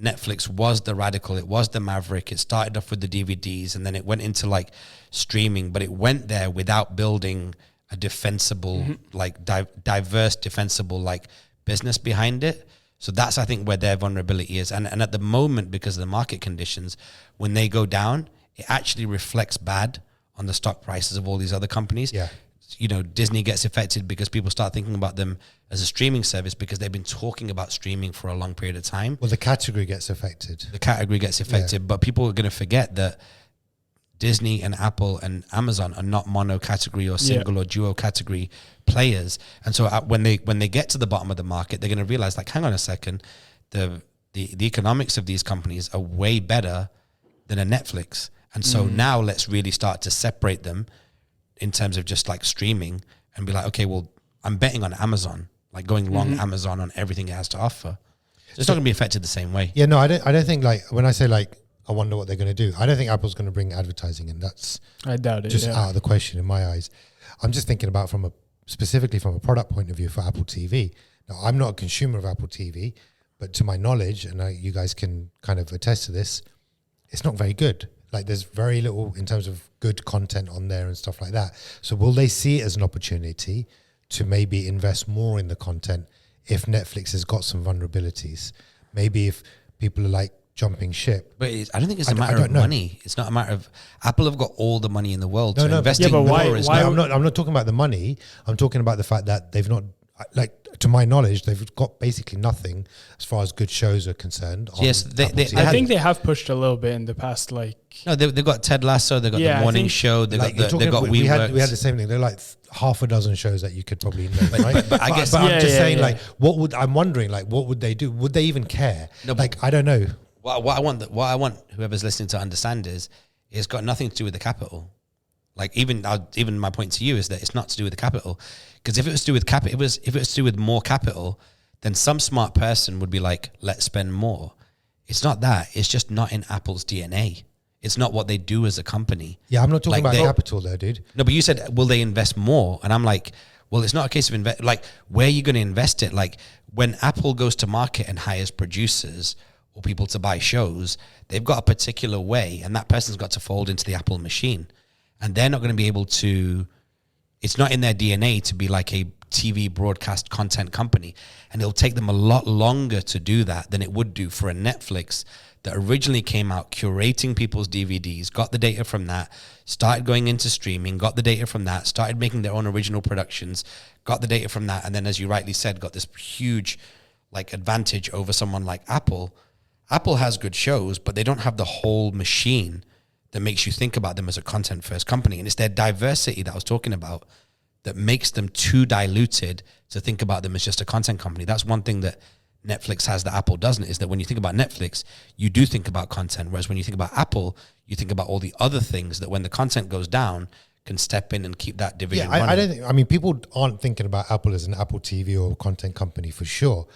Netflix was the radical, it was the maverick, it started off with the DVDs and then it went into like streaming, but it went there without building a defensible, like diverse, defensible like business behind it. So that's, I think, where their vulnerability is. And at the moment, because of the market conditions, when they go down, it actually reflects bad on the stock prices of all these other companies. Yeah. You know, Disney gets affected because people start thinking about them as a streaming service because they've been talking about streaming for a long period of time. Well, the category gets affected. The category gets affected, but people are going to forget that Disney and Apple and Amazon are not mono category or single or duo category players. And so when they get to the bottom of the market, they're going to realize, like, hang on a second, the economics of these companies are way better than a Netflix. And so now let's really start to separate them in terms of just like streaming and be like, okay, well, I'm betting on Amazon, like going long Amazon on everything it has to offer. So it's not going to be affected the same way. Yeah, no, I don't think, like, when I say like, I wonder what they're going to do, I don't think Apple's going to bring advertising in. That's I doubt it. just out of the question in my eyes. I'm just thinking about specifically from a product point of view for Apple TV. Now, I'm not a consumer of Apple TV, but to my knowledge, and you guys can kind of attest to this, it's not very good. Like, there's very little in terms of good content on there and stuff like that. So will they see it as an opportunity to maybe invest more in the content if Netflix has got some vulnerabilities? Maybe if people are like jumping ship. But I don't think it's a matter of money. It's not a matter of... Apple have got all the money in the world. No, so investing but more is I'm not talking about the money. I'm talking about the fact that they've not, like, to my knowledge, they've got basically nothing as far as good shows are concerned. Yes, I think they have pushed a little bit in the past, like... No, they've got Ted Lasso, they've got the morning show, they've like, got we had the same thing. They're like half a dozen shows that you could probably know, right? but I guess... But I'm just saying, like, I'm wondering, like, what would they do? Would they even care? No, like, I don't know. What I want whoever's listening to understand is it's got nothing to do with the capital. Like, even my point to you is that it's not to do with the capital, because if it was to do with capital, if it was to do with more capital, then some smart person would be like, let's spend more. It's not that. It's just not in Apple's DNA. It's not what they do as a company. Yeah, I'm not talking Like, about capital though, dude. No, but you said, will they invest more? And I'm like, well, it's not a case of invest. Like, where are you going to invest it? Like, when Apple goes to market and hires producers or people to buy shows, they've got a particular way, and that person's got to fold into the Apple machine. And they're not going to be able to, it's not in their DNA to be like a TV broadcast content company. And it'll take them a lot longer to do that than it would do for a Netflix that originally came out curating people's DVDs, got the data from that, started going into streaming, got the data from that, started making their own original productions, got the data from that. And then, as you rightly said, got this huge like advantage over someone like Apple. Apple has good shows, but they don't have the whole machine that makes you think about them as a content first company. And it's their diversity that I was talking about that makes them too diluted to think about them as just a content company. That's one thing that Netflix has that Apple doesn't, is that when you think about Netflix, you do think about content. Whereas when you think about Apple, you think about all the other things that when the content goes down, can step in and keep that division running. I don't think, I mean, people aren't thinking about Apple as an Apple TV or content company for sure.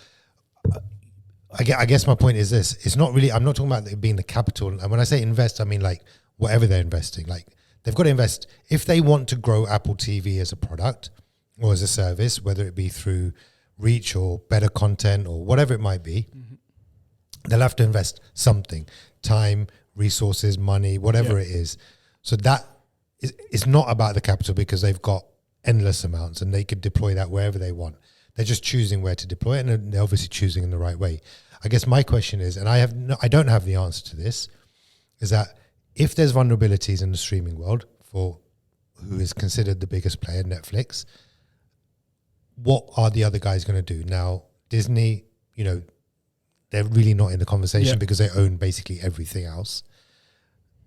I guess my point is this. It's not really, I'm not talking about it being the capital. And when I say invest, I mean like whatever they're investing. Like they've got to invest. If they want to grow Apple TV as a product or as a service, whether it be through reach or better content or whatever it might be, they'll have to invest something, time, resources, money, whatever it is. So that it's not about the capital because they've got endless amounts and they could deploy that wherever they want. They're just choosing where to deploy it, and they're obviously choosing in the right way. I guess my question is, and I don't have the answer to this, is that if there's vulnerabilities in the streaming world for who is considered the biggest player, Netflix, what are the other guys going to do? Now, Disney, you know, they're really not in the conversation because they own basically everything else.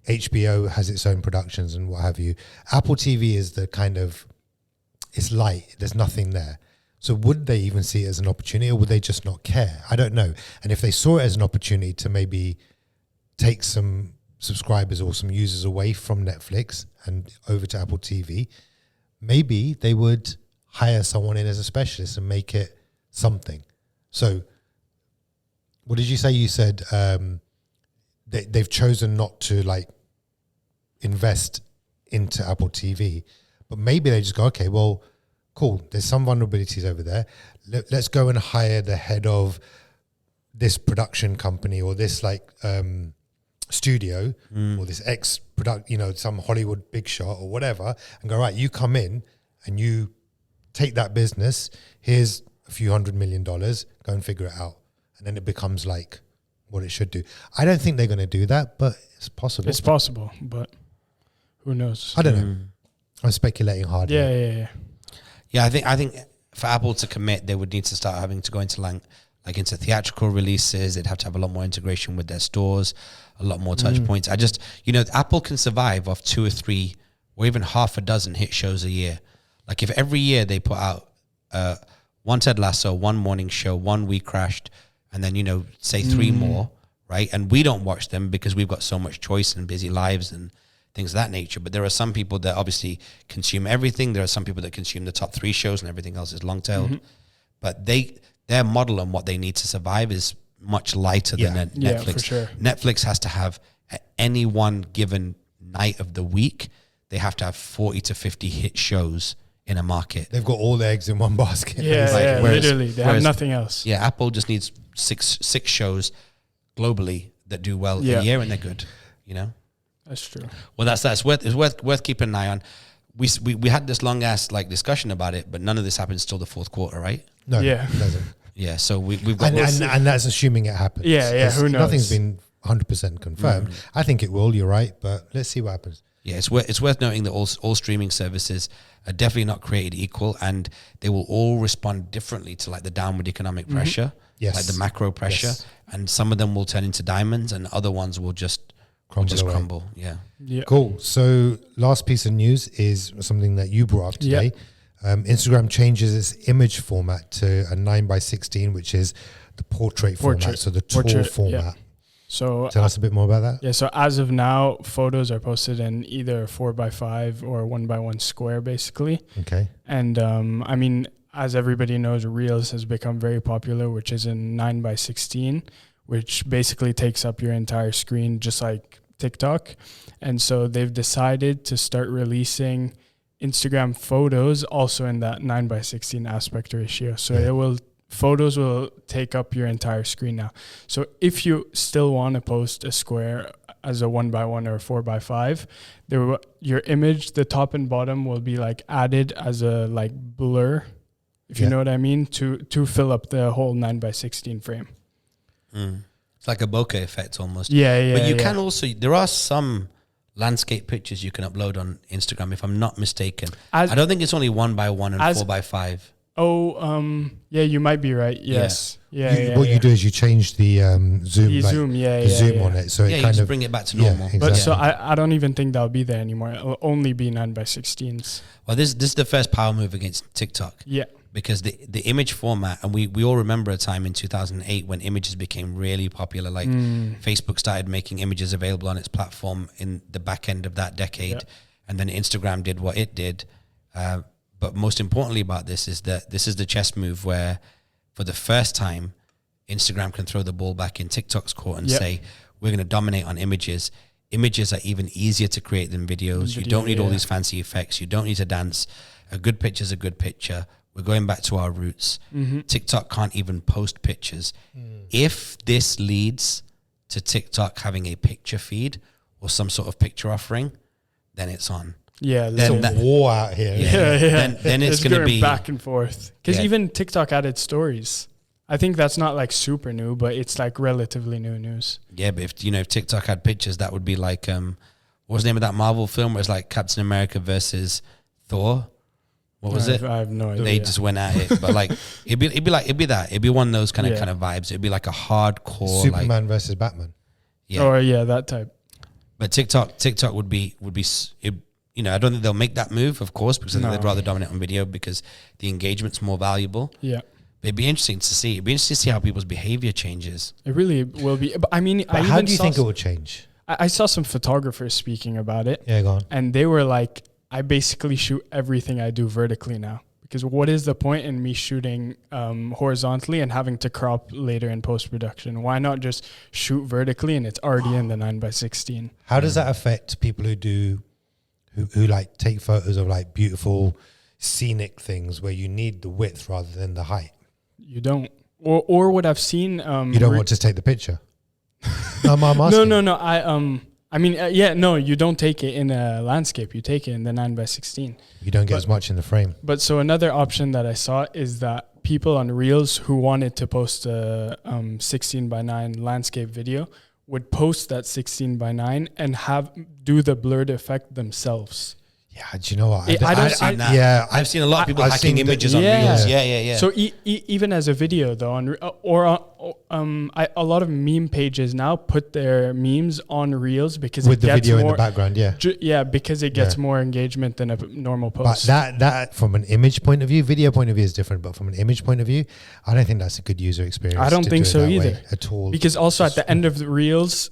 HBO has its own productions and what have you. Apple TV is the kind of, it's light. There's nothing there. So would they even see it as an opportunity, or would they just not care? I don't know. And if they saw it as an opportunity to maybe take some subscribers or some users away from Netflix and over to Apple TV, maybe they would hire someone in as a specialist and make it something. So what did you say? You said they've chosen not to like invest into Apple TV, but maybe they just go, okay, well, cool, there's some vulnerabilities over there. Let's go and hire the head of this production company or this like studio or this product, you know, some Hollywood big shot or whatever, and go, right, you come in and you take that business, here's a few $100 million, go and figure it out. And then it becomes like what it should do. I don't think they're going to do that, but it's possible. It's possible, but who knows? I don't know. I'm speculating hard. Yeah. Yeah, I think for Apple to commit, they would need to start having to go into like into theatrical releases. They'd have to have a lot more integration with their stores, a lot more touch points. I just, you know, Apple can survive off 2 or 3 or even half a dozen hit shows a year. Like if every year they put out one Ted Lasso, one morning show, one We Crashed, and then, you know, say 3 more, right? And we don't watch them because we've got so much choice and busy lives and things of that nature. But there are some people that obviously consume everything. There are some people that consume the top 3 shows and everything else is long-tailed. But their model and what they need to survive is much lighter than Netflix. Yeah, for sure. Netflix has to have, at any one given night of the week, they have to have 40 to 50 hit shows in a market. They've got all the eggs in one basket. Yeah, literally. They have nothing else. Yeah, Apple just needs six shows globally that do well a year, and they're good, you know? That's true. Well, it's worth keeping an eye on. We had this long ass like discussion about it, but none of this happens till the 4th quarter, right? No, it doesn't. Yeah, so we've got and that's assuming it happens. Yeah, who knows? Nothing's been 100% confirmed. I think it will. You're right, but let's see what happens. Yeah, it's worth noting that all streaming services are definitely not created equal, and they will all respond differently to like the downward economic pressure, like the macro pressure, and some of them will turn into diamonds, and other ones will just crumble. Yeah. Cool. So last piece of news is something that you brought up today. Instagram changes its image format to a 9:16, which is the portrait format, so the TOR format. Yeah. So tell us a bit more about that. Yeah, so as of now, photos are posted in either 4x5 or 1x1 square, basically. Okay. And I mean, as everybody knows, Reels has become very popular, which is in 9:16, which basically takes up your entire screen, just like TikTok. And so they've decided to start releasing Instagram photos also in that 9:16 aspect ratio. So photos will take up your entire screen now. So if you still want to post a square as a 1x1 or a 4x5, your image, the top and bottom will be like added as a like blur, if you know what I mean, to fill up the whole 9:16 frame. It's like a bokeh effect almost. Yeah. But you can also, there are some landscape pictures you can upload on Instagram, if I'm not mistaken. I don't think it's only 1x1 and 4x5. Yeah, you might be right. Yes. What you do is you change the zoom. You zoom on it, so it kind you of bring it back to normal. Exactly. But so I don't even think that'll be there anymore. It'll only be 9:16s. Well, this is the first power move against TikTok. Yeah. because the image format, and we all remember a time in 2008 when images became really popular. Like Facebook started making images available on its platform in the back end of that decade, and then Instagram did what it did. But most importantly about this is that this is the chess move where, for the first time, Instagram can throw the ball back in TikTok's court and say, we're going to dominate on images. Images are even easier to create than videos. You don't need all these fancy effects. You don't need to dance. A good picture is a good picture. We're going back to our roots. TikTok can't even post pictures. If this leads to TikTok having a picture feed or some sort of picture offering, then it's on. Yeah, there's a war out here. Then it's going to be back and forth. Because even TikTok added stories. I think that's not like super new, but it's like relatively new news. Yeah, but if TikTok had pictures, that would be like what was the name of that Marvel film where it's like Captain America versus Thor? What was it? I have no idea. They just went at it, but like it'd be one of those kind of vibes. It'd be like a hardcore Superman versus Batman. Yeah. Oh yeah, that type. But TikTok would be. I don't think they'll make that move, of course, because they'd rather dominate on video because the engagement's more valuable. Yeah. But it'd be interesting to see. It'd be interesting to see how people's behavior changes. It really will be. But I mean, how do you think it will change? I saw some photographers speaking about it. Yeah, go on. And they were like, I basically shoot everything I do vertically now. Because what is the point in me shooting horizontally and having to crop later in post-production? Why not just shoot vertically and it's already in the 9x16? How does that affect people who like take photos of like beautiful scenic things where you need the width rather than the height? You don't. Or what I've seen... you don't want to take the picture? No, I'm asking. No, you don't take it in a landscape. You take it in the 9x16. You don't get as much in the frame. But so another option that I saw is that people on Reels who wanted to post a 16:9 landscape video would post that 16:9 and do the blurred effect themselves. Yeah, do you know what? I've seen a lot of people hacking images on Reels. Yeah. So even as a video though, a lot of meme pages now put their memes on Reels because with the video in the background. Because it gets more engagement than a normal post. But that from an image point of view, video point of view is different. But from an image point of view, I don't think that's a good user experience. I don't think so either at all. Because also at the end of the Reels,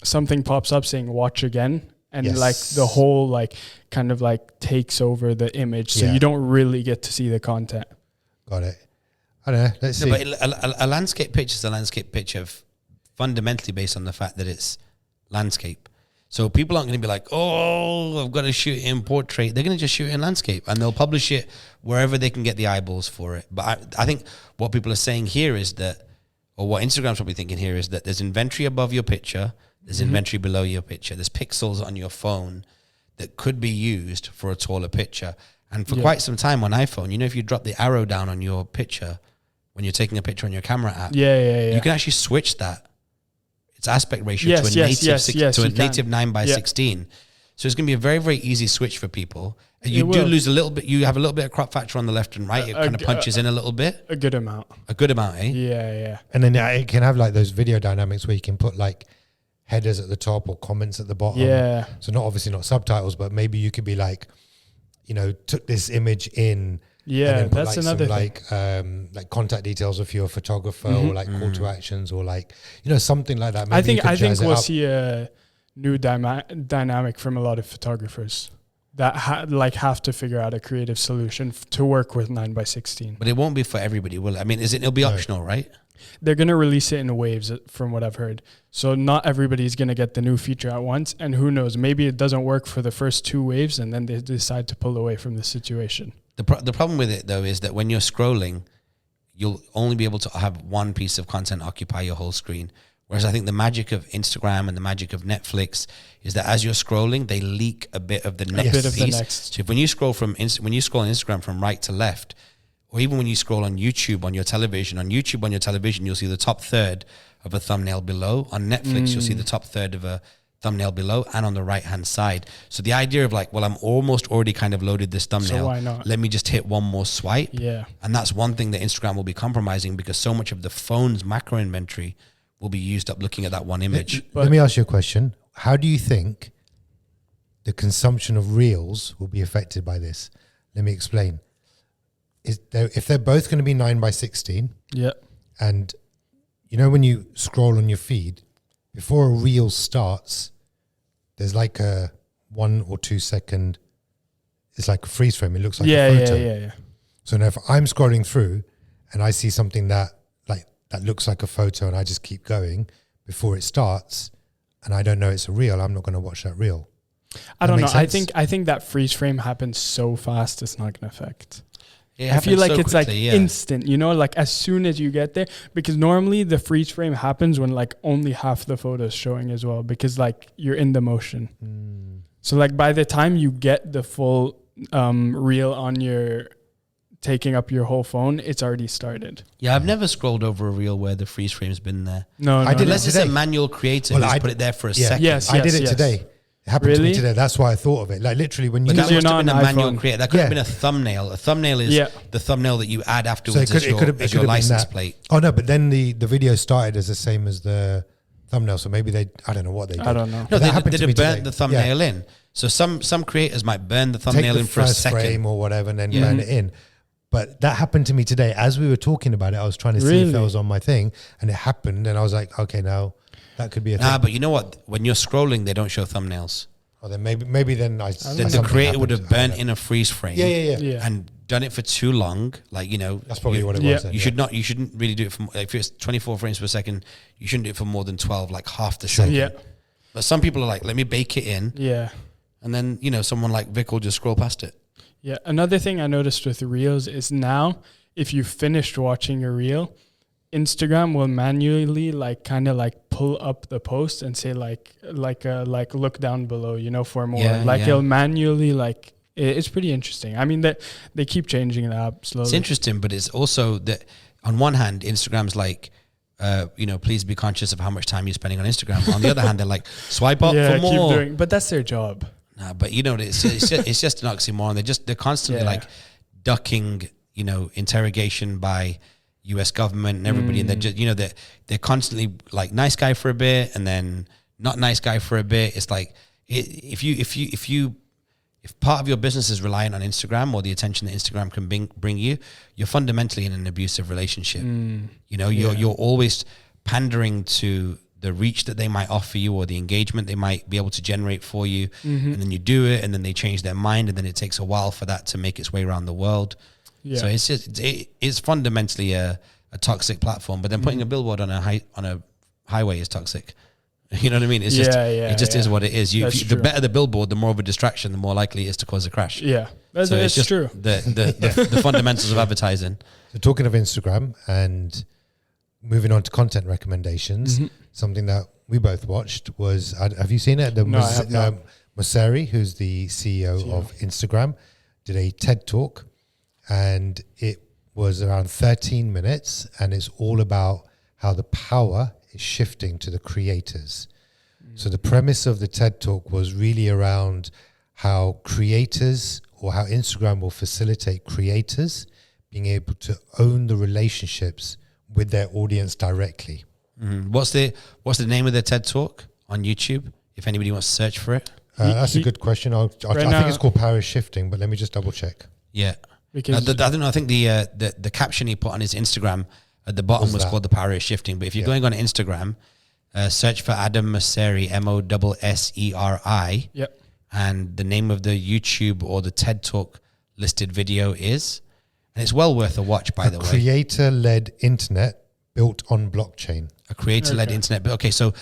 something pops up saying "watch again." And like the whole like kind of like takes over the image, so you don't really get to see the content. Got it. I don't know. Let's see. But a landscape picture is a landscape picture fundamentally based on the fact that it's landscape. So people aren't going to be like, oh, I've got to shoot in portrait. They're going to just shoot in landscape and they'll publish it wherever they can get the eyeballs for it. But I think what people are saying here is that, or what Instagram's probably thinking here is that there's inventory above your picture. There's inventory below your picture. There's pixels on your phone that could be used for a taller picture. And for quite some time on iPhone, if you drop the arrow down on your picture when you're taking a picture on your camera app, you can actually switch that. Its aspect ratio to a native 9x16. So it's going to be a very, very easy switch for people. You do lose a little bit. You have a little bit of crop factor on the left and right. It kind of punches in a little bit. A good amount. Eh? Yeah. And then it can have like those video dynamics where you can put like headers at the top or comments at the bottom. Yeah. So obviously not subtitles, but maybe you could be like, took this image in. Yeah, and then that's like another thing. Like contact details of your photographer or like call to actions or like, something like that. Maybe I think we'll see a new dynamic from a lot of photographers that have to figure out a creative solution to work with 9x16. But it won't be for everybody, will it? I mean, it'll be optional, right? They're going to release it in waves from what I've heard. So not everybody's going to get the new feature at once. And who knows, maybe it doesn't work for the first 2 waves and then they decide to pull away from the situation. The problem with it, though, is that when you're scrolling, you'll only be able to have one piece of content occupy your whole screen. Whereas I think the magic of Instagram and the magic of Netflix is that as you're scrolling, they leak a bit of the next piece. So when you scroll on Instagram from right to left, or even when you scroll on YouTube on your television, you'll see the top third of a thumbnail below. On Netflix, you'll see the top third of a thumbnail below and on the right-hand side. So the idea of like, well, I'm almost already kind of loaded this thumbnail. So why not? Let me just hit one more swipe. Yeah. And that's one thing that Instagram will be compromising because so much of the phone's macro inventory will be used up looking at that one image. Let me ask you a question. How do you think the consumption of Reels will be affected by this? Let me explain. if they're both going to be 9:16, Yeah. and you know when you scroll on your feed, before a reel starts, there's like a 1 or 2 second, it's like a freeze frame. It looks like a photo. Yeah. So now if I'm scrolling through and I see something that looks like a photo and I just keep going before it starts and I don't know it's a reel, I'm not going to watch that reel. I don't know. Sense? I think that freeze frame happens so fast it's not going to affect. Yeah, I feel like so it's quickly, like instant, you know, like as soon as you get there, because normally the freeze frame happens when like only half the photo is showing as well, because like you're in the motion. So like by the time you get the full reel on your taking up your whole phone, it's already started. Yeah, I've never scrolled over a reel where the freeze frame's been there. No, I did Unless it's today. a manual creator Well, who's I put it there for a yeah. second. Yes. I did it today. It happened to me Really? today. That's why I thought of it. Like literally when you But that Because must you're have been a not an manual iPhone. creator. That could have Yeah. been a thumbnail. A thumbnail is the thumbnail that you add afterwards So as your been license that. plate. Oh no, but then the video started as the same as the thumbnail. So maybe I don't know what they did. I don't know. No, But that happened they'd to me have burnt today. the thumbnail in. So some creators might burn the thumbnail in for a first second. frame or whatever and then burn it in. But that happened to me today. As we were talking about it, I was trying to see if that Really? was on my thing, and it happened. And I was like, okay, now that could be a Nah, thing. but you know what? When you're scrolling, they don't show thumbnails. Or then maybe then The something creator would happened. have I don't burnt know. in a freeze frame. Yeah. And done it for too long. Like, you know, That's probably what it Yeah. was. Then, you shouldn't really do it for, if it's 24 frames per second, you shouldn't do it for more than 12, like half the shot. Yeah. But some people are like, let me bake it in. Yeah. And then, you know, someone like Vic will just scroll past it. Yeah. Another thing I noticed with Reels is now, if you finished watching a reel, Instagram will manually kind of pull up the post and say like look down below, you know, for more. It'll manually it's pretty interesting. I mean that they keep changing it up slowly. It's interesting, but it's also that on one hand, Instagram's like, you know, please be conscious of how much time you're spending on Instagram. On the other hand, they're like, swipe up for more. Keep doing, but that's their job. Nah, but you know, it's just an oxymoron. They're constantly like ducking, you know, interrogation by US government and everybody, and they're just, you know, they're constantly like nice guy for a bit and then not nice guy for a bit. It's like if part of your business is reliant on Instagram or the attention that Instagram can bring you, you're fundamentally in an abusive relationship. You know, you're always pandering to the reach that they might offer you or the engagement they might be able to generate for you, and then you do it, and then they change their mind, and then it takes a while for that to make its way around the world. Yeah. So it's just it's fundamentally a toxic platform. But then putting a billboard on a highway is toxic. You know what I mean? It's it just is what it is. The better the billboard, the more of a distraction, the more likely it is to cause a crash. Yeah, that's just true. The fundamentals of advertising. So talking of Instagram and moving on to content recommendations, something that we both watched was, have you seen it? No, I have not. Mosseri, who's the CEO of Instagram, did a TED Talk, and it was around 13 minutes, and it's all about how the power is shifting to the creators. So the premise of the TED Talk was really around how creators, or how Instagram will facilitate creators being able to own the relationships with their audience directly. What's the name of the TED Talk on YouTube? If anybody wants to search for it, that's a good question. I think it's called Power is Shifting, but let me just double check. Yeah, because I don't know. I think the caption he put on his Instagram at the bottom was called "The Power is Shifting." But if you're going on Instagram, search for Adam Mosseri, Mosseri. Yep. And the name of the YouTube or the TED Talk listed video is, and it's well worth a watch, by the way. Creator-led internet built on blockchain. A creator-led internet. But okay, so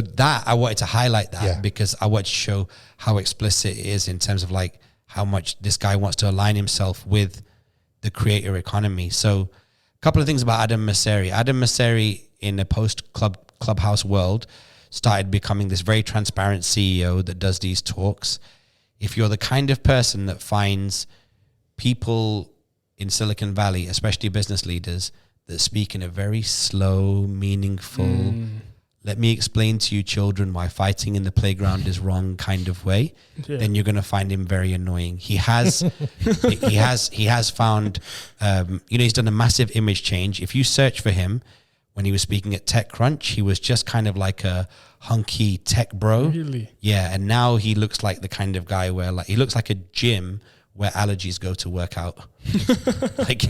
I wanted to highlight that because I wanted to show how explicit it is in terms of like how much this guy wants to align himself with the creator economy. So a couple of things about Adam Mosseri. Adam Mosseri, in a post-Clubhouse world, started becoming this very transparent CEO that does these talks. If you're the kind of person that finds people in Silicon Valley, especially business leaders, that speak in a very slow, meaningful, let me explain to you children why fighting in the playground is wrong kind of way, then you're going to find him very annoying. He has found, he's done a massive image change. If you search for him, when he was speaking at TechCrunch, he was just kind of like a hunky tech bro. Really? Yeah, and now he looks like the kind of guy where like he looks like a gym where allergies go to work out. Like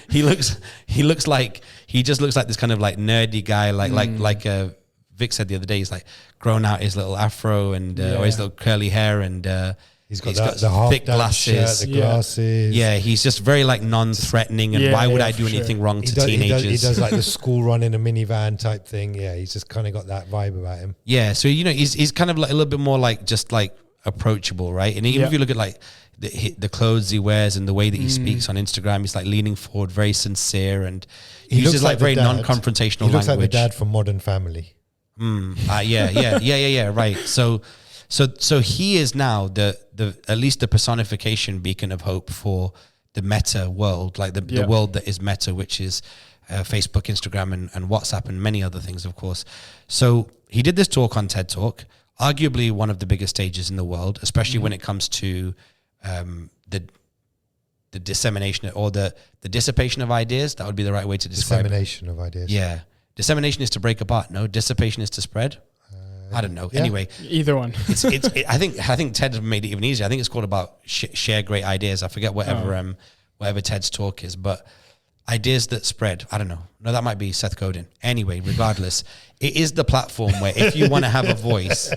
he looks like this kind of like nerdy guy, like Vic said the other day. He's like grown out his little afro and or his little curly hair, and he's got the thick glasses. Shirt, the glasses. Yeah, he's just very like non-threatening. And why would I do anything wrong to teenagers? He does like the school run in a minivan type thing. Yeah, he's just kind of got that vibe about him. Yeah, so he's kind of like a little bit more like just like approachable, right? And even if you look at like the clothes he wears and the way that he speaks on Instagram, he's like leaning forward, very sincere, and he uses like very non-confrontational language. He looks like the dad from Modern Family. Yeah. Right. So he is now the at least the personification beacon of hope for the meta world, like the world that is meta, which is Facebook, Instagram, and WhatsApp, and many other things, of course. So he did this talk on TED Talk, arguably one of the biggest stages in the world, especially when it comes to the dissemination or the dissipation of ideas. That would be the right way to describe dissemination of ideas. Yeah. Dissemination is to break apart. No, dissipation is to spread. I don't know. Yeah. Anyway, either one. I think Ted made it even easier. I think it's called about share great ideas. I forget whatever Ted's talk is, but ideas that spread. I don't know. No, that might be Seth Godin. Anyway, regardless, it is the platform where if you want to have a voice,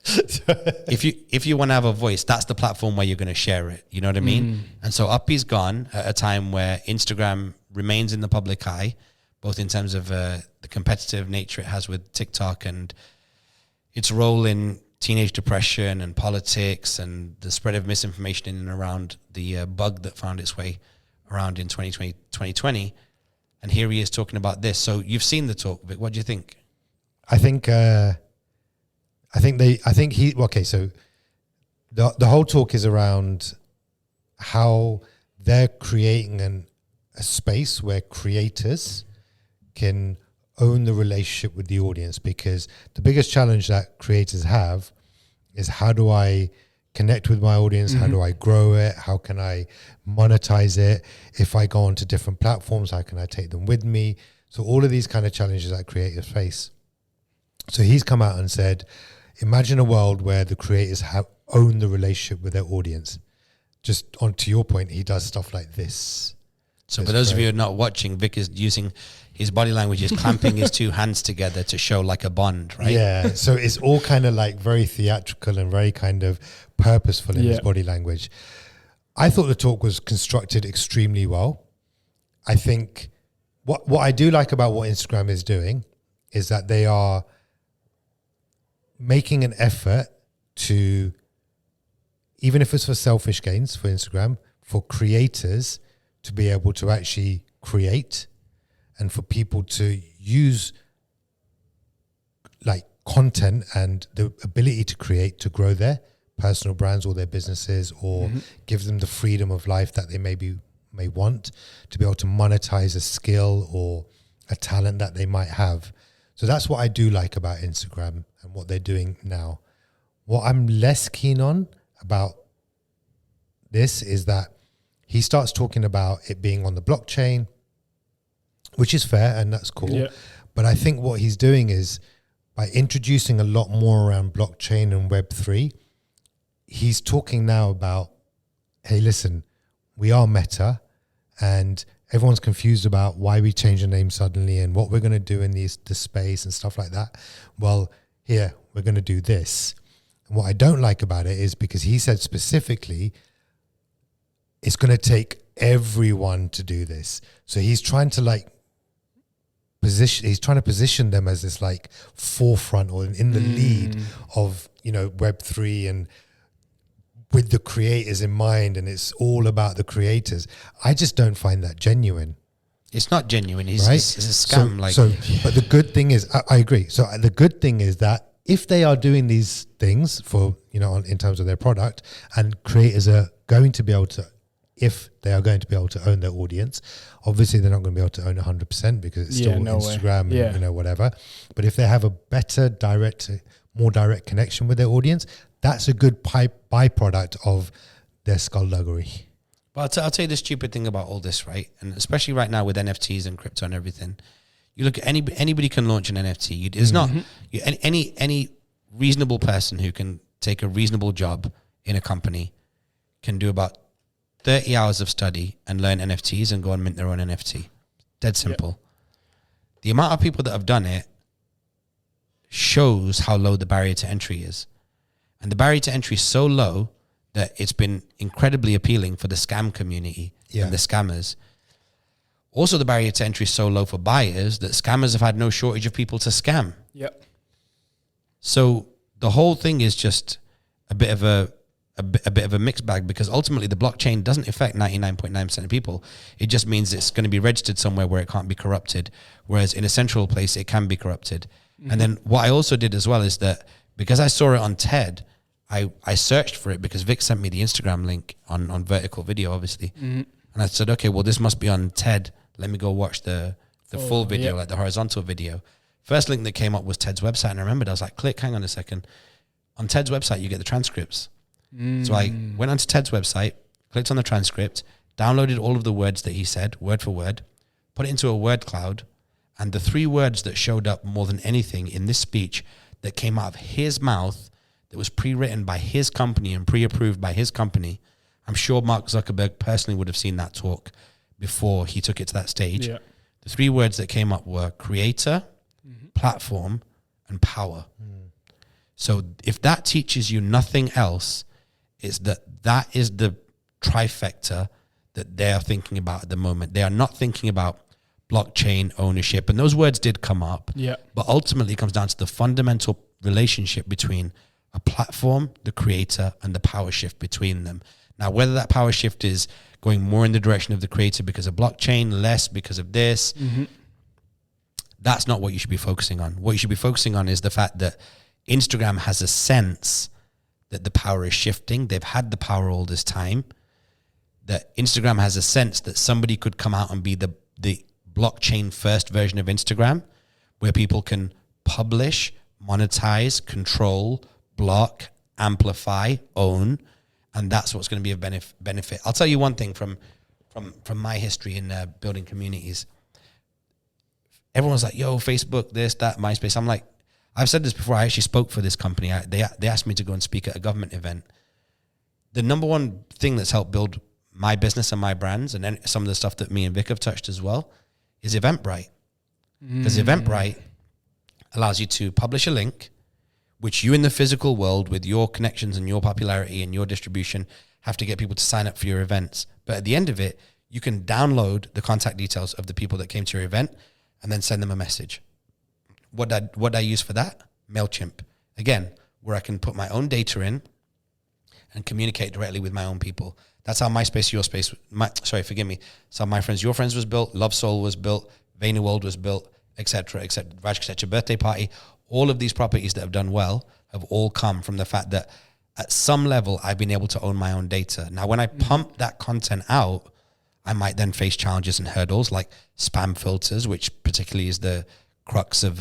if you want to have a voice, that's the platform where you're going to share it. You know what I mean? And so Uppy's gone at a time where Instagram remains in the public eye, both in terms of the competitive nature it has with TikTok and its role in teenage depression and politics and the spread of misinformation in and around the bug that found its way around in 2020. And here he is talking about this. So you've seen the talk, Vic. What do you think? So the whole talk is around how they're creating a space where creators can own the relationship with the audience, because the biggest challenge that creators have is, how do I connect with my audience? How do I grow it? How can I monetize it? If I go onto different platforms, how can I take them with me? So all of these kind of challenges that creators face. So he's come out and said, imagine a world where the creators own the relationship with their audience. Just on to your point, he does stuff like this. So for those of you who are not watching, Vic is using his body language, is clamping his two hands together to show like a bond, right? Yeah. So it's all kind of like very theatrical and very kind of purposeful in his body language. I thought the talk was constructed extremely well. I think what I do like about what Instagram is doing is that they are making an effort to, even if it's for selfish gains for Instagram, for creators to be able to actually create, and for people to use like content and the ability to create to grow their personal brands or their businesses, or give them the freedom of life that they may want, to be able to monetize a skill or a talent that they might have. So that's what I do like about Instagram and what they're doing now. What I'm less keen on about this is that he starts talking about it being on the blockchain, which is fair and that's cool. Yeah. But I think what he's doing is, by introducing a lot more around blockchain and Web3, he's talking now about, hey, listen, we are Meta, and everyone's confused about why we changed the name suddenly and what we're going to do in this space and stuff like that. Well, here, we're going to do this. And what I don't like about it is, because he said specifically, it's going to take everyone to do this. So he's trying to position them as this like forefront or in the lead of, Web3 and with the creators in mind, and it's all about the creators. I just don't find that genuine. It's not genuine. It's a scam. But the good thing is, I agree. So the good thing is that if they are doing these things for, in terms of their product, and creators are going to be able to, if they are going to be able to own their audience, obviously they're not going to be able to own 100% because it's still Instagram and whatever. But if they have a better more direct connection with their audience, that's a good byproduct of their skullduggery. But I'll tell you the stupid thing about all this, right? And especially right now with NFTs and crypto and everything, you look at anybody can launch an NFT. It's not any reasonable person who can take a reasonable job in a company can do about 30 hours of study and learn NFTs and go and mint their own NFT. Dead simple. The amount of people that have done it shows how low the barrier to entry is. And the barrier to entry is so low that it's been incredibly appealing for the scam community and the scammers. Also, the barrier to entry is so low for buyers that scammers have had no shortage of people to scam. Yep. So the whole thing is just a bit of a mixed bag, because ultimately the blockchain doesn't affect 99.9% of people. It just means it's going to be registered somewhere where it can't be corrupted, whereas in a central place it can be corrupted. Mm-hmm. And then what I also did as well is that because I saw it on TED, I searched for it because Vic sent me the Instagram link on vertical video, obviously. Mm-hmm. And I said, okay, well, this must be on TED. Let me go watch the full video, like the horizontal video. First link that came up was TED's website. And I remembered, I was like, hang on a second. On TED's website, you get the transcripts. So I went onto Ted's website, clicked on the transcript, downloaded all of the words that he said, word for word, put it into a word cloud, and the 3 words that showed up more than anything in this speech that came out of his mouth, that was pre-written by his company and pre-approved by his company. I'm sure Mark Zuckerberg personally would have seen that talk before he took it to that stage. Yeah. The 3 words that came up were creator, platform, and power. So if that teaches you nothing else, is that is the trifecta that they are thinking about at the moment. They are not thinking about blockchain ownership. And those words did come up. Yeah. But ultimately it comes down to the fundamental relationship between a platform, the creator, and the power shift between them. Now, whether that power shift is going more in the direction of the creator because of blockchain, less because of this, that's not what you should be focusing on. What you should be focusing on is the fact that Instagram has a sense that the power is shifting. They've had the power all this time. That Instagram has a sense that somebody could come out and be the blockchain first version of Instagram, where people can publish, monetize, control, block, amplify, own, and that's what's going to be of benefit. I'll tell you one thing from my history in building communities. Everyone's like, yo, Facebook, this, that, MySpace. I'm like, I've said this before. I actually spoke for this company. They asked me to go and speak at a government event. The number one thing that's helped build my business and my brands, and then some of the stuff that me and Vic have touched as well, is Eventbrite. Because Eventbrite allows you to publish a link, which you in the physical world with your connections and your popularity and your distribution have to get people to sign up for your events. But at the end of it, you can download the contact details of the people that came to your event and then send them a message. What I use for that? MailChimp. Again, where I can put my own data in and communicate directly with my own people. That's how MySpace, Your Space, so My Friends, Your Friends was built, Love Soul was built, Vayner World was built, etc. Raj Kotecha birthday party. All of these properties that have done well have all come from the fact that at some level I've been able to own my own data. Now, when I pump that content out, I might then face challenges and hurdles like spam filters, which particularly is the crux of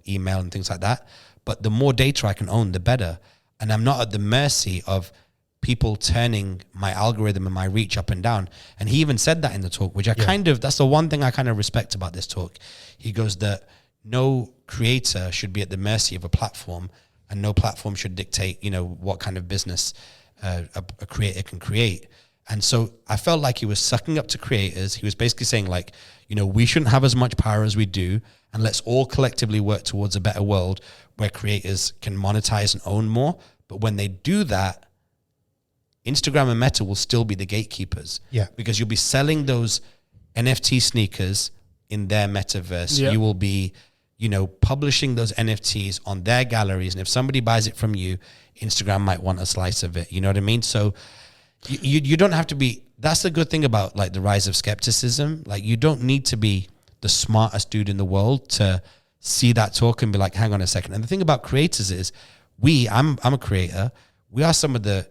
email and things like that. But the more data I can own, the better. And I'm not at the mercy of people turning my algorithm and my reach up and down. And he even said that in the talk, which that's the one thing I kind of respect about this talk. He goes that no creator should be at the mercy of a platform, and no platform should dictate, what kind of business a creator can create. And so I felt like he was sucking up to creators. He was basically saying like, we shouldn't have as much power as we do, and let's all collectively work towards a better world where creators can monetize and own more. But when they do that, Instagram and Meta will still be the gatekeepers. Yeah. Because you'll be selling those NFT sneakers in their metaverse. Yeah. You will be, publishing those NFTs on their galleries. And if somebody buys it from you, Instagram might want a slice of it. You know what I mean? So you don't have to be, that's the good thing about like the rise of skepticism. Like you don't need to be the smartest dude in the world to see that talk and be like, hang on a second. And the thing about creators is I'm a creator. We are some of the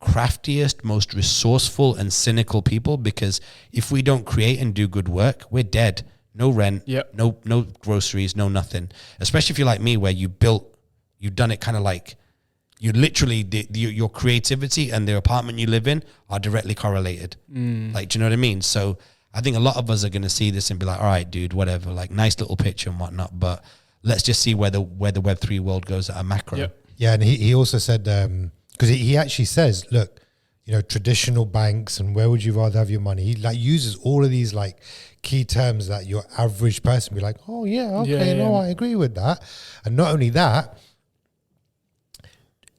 craftiest, most resourceful and cynical people, because if we don't create and do good work, we're dead. No rent, no groceries, no nothing. Especially if you're like me, where you've done it kind of like, you literally, your creativity and the apartment you live in are directly correlated. Like, do you know what I mean? So I think a lot of us are going to see this and be like, all right, dude, whatever, like nice little picture and whatnot, but let's just see where the Web3 world goes at a macro. Yeah, and he also said, because he actually says, look, traditional banks and where would you rather have your money. He like uses all of these like key terms that your average person be like, oh yeah, okay, I agree with that. And not only that,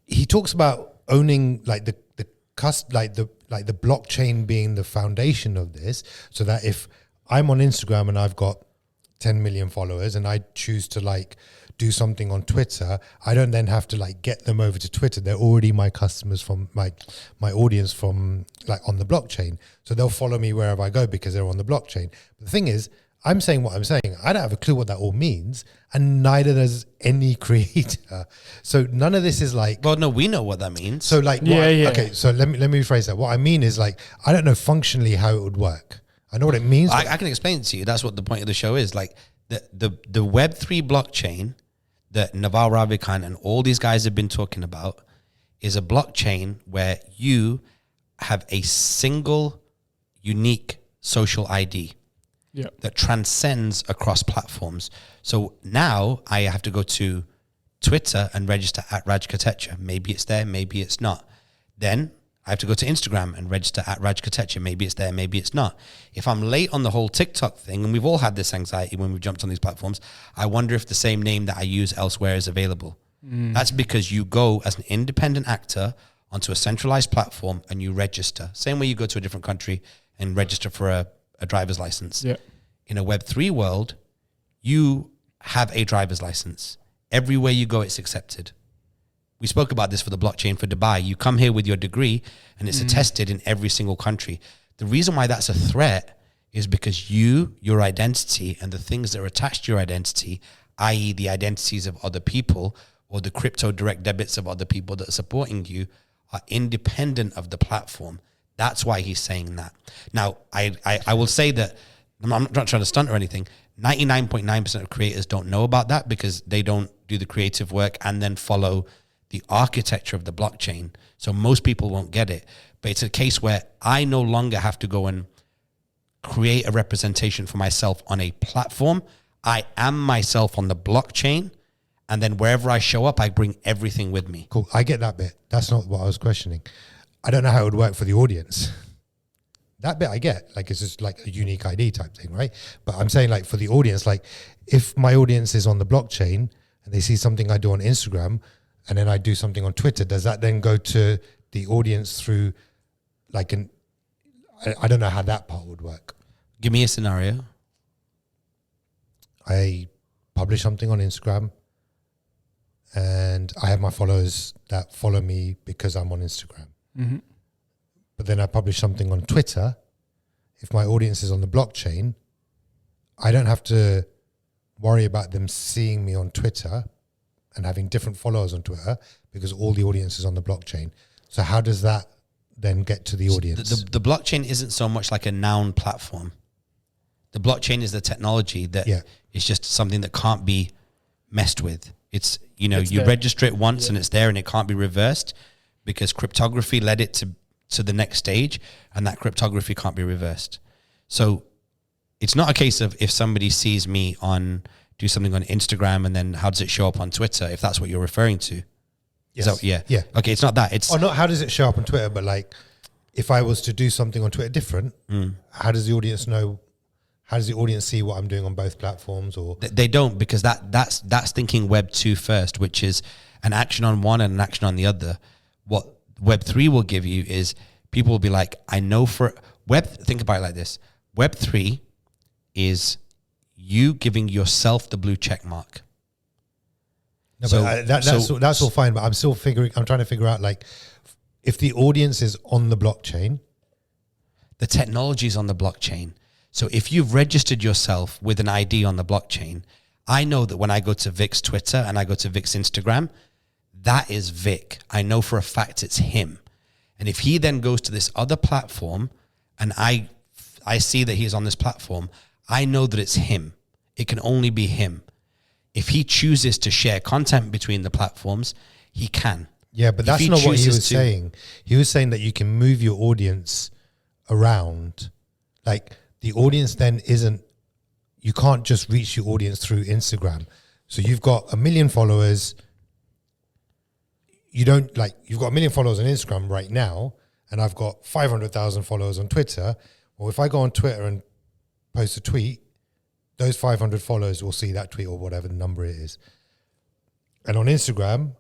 he talks about owning like the blockchain being the foundation of this, so that if I'm on Instagram and I've got 10 million followers and I choose to like do something on Twitter, I don't then have to like get them over to Twitter. They're already my customers from my audience from like on the blockchain. So they'll follow me wherever I go because they're on the blockchain. But the thing is, I'm saying what I'm saying. I don't have a clue what that all means, and neither does any creator. So none of this is like. Well, no, we know what that means. So like, okay. So let me rephrase that. What I mean is like, I don't know functionally how it would work. I know what it means. I can explain it to you. That's what the point of the show is. Like the Web3 blockchain that Naval Ravikant and all these guys have been talking about is a blockchain where you have a single unique social ID. That transcends across platforms. So now I have to go to Twitter and register at Raj Kotecha. Maybe it's there, maybe it's not. Then I have to go to Instagram and register at Raj Kotecha. Maybe it's there, maybe it's not. If I'm late on the whole TikTok thing, and we've all had this anxiety when we've jumped on these platforms, I wonder if the same name that I use elsewhere is available. That's because you go as an independent actor onto a centralized platform and you register. Same way you go to a different country and register for a driver's license. In a Web3 world, you have a driver's license. Everywhere you go, it's accepted. We spoke about this for the blockchain for Dubai. You come here with your degree and it's attested in every single country. The reason why that's a threat is because your identity and the things that are attached to your identity, i.e. the identities of other people or the crypto direct debits of other people that are supporting you, are independent of the platform. That's why he's saying that. Now, I will say that, I'm not trying to stunt or anything, 99.9% of creators don't know about that because they don't do the creative work and then follow the architecture of the blockchain. So most people won't get it. But it's a case where I no longer have to go and create a representation for myself on a platform. I am myself on the blockchain. And then wherever I show up, I bring everything with me. Cool. I get that bit. That's not what I was questioning. I don't know how it would work for the audience. That bit I get, like it's just like a unique ID type thing, right? But I'm saying like for the audience, like if my audience is on the blockchain and they see something I do on Instagram and then I do something on Twitter, does that then go to the audience through like I don't know how that part would work. Give me a scenario. I publish something on Instagram and I have my followers that follow me because I'm on Instagram. Mm-hmm. But then I publish something on Twitter. If my audience is on the blockchain, I don't have to worry about them seeing me on Twitter and having different followers on Twitter because all the audience is on the blockchain. So how does that then get to the audience? The blockchain isn't so much like a noun platform. The blockchain is the technology that is just something that can't be messed with. It's, you there. Register it once and it's there and it can't be reversed because cryptography led it to the next stage, and that cryptography can't be reversed. So it's not a case of if somebody sees me do something on Instagram and then how does it show up on Twitter, if that's what you're referring to. Yes. Yeah. Okay, it's not that. It's not how does it show up on Twitter, but like if I was to do something on Twitter different, how does the audience know? How does the audience see what I'm doing on both platforms? Or they don't, because that's thinking Web 2 first, which is an action on one and an action on the other. What Web 3 will give you is people will be like, I know think about it like this. Web 3 is you giving yourself the blue check mark. No, but that's all fine, but I'm trying to figure out like if the audience is on the blockchain. The technology is on the blockchain. So if you've registered yourself with an ID on the blockchain, I know that when I go to Vic's Twitter and I go to Vic's Instagram, that is Vic. I know for a fact it's him. And if he then goes to this other platform and I see that he's on this platform, I know that it's him. It can only be him. If he chooses to share content between the platforms, he can. Yeah, but that's not what he was saying. He was saying that you can move your audience around. Like the audience then you can't just reach your audience through Instagram. So you've got 1 million followers. You've got 1 million followers on Instagram right now, and I've got 500,000 followers on Twitter. Well, if I go on Twitter and post a tweet, those 500 followers will see that tweet or whatever the number it is. And on Instagram,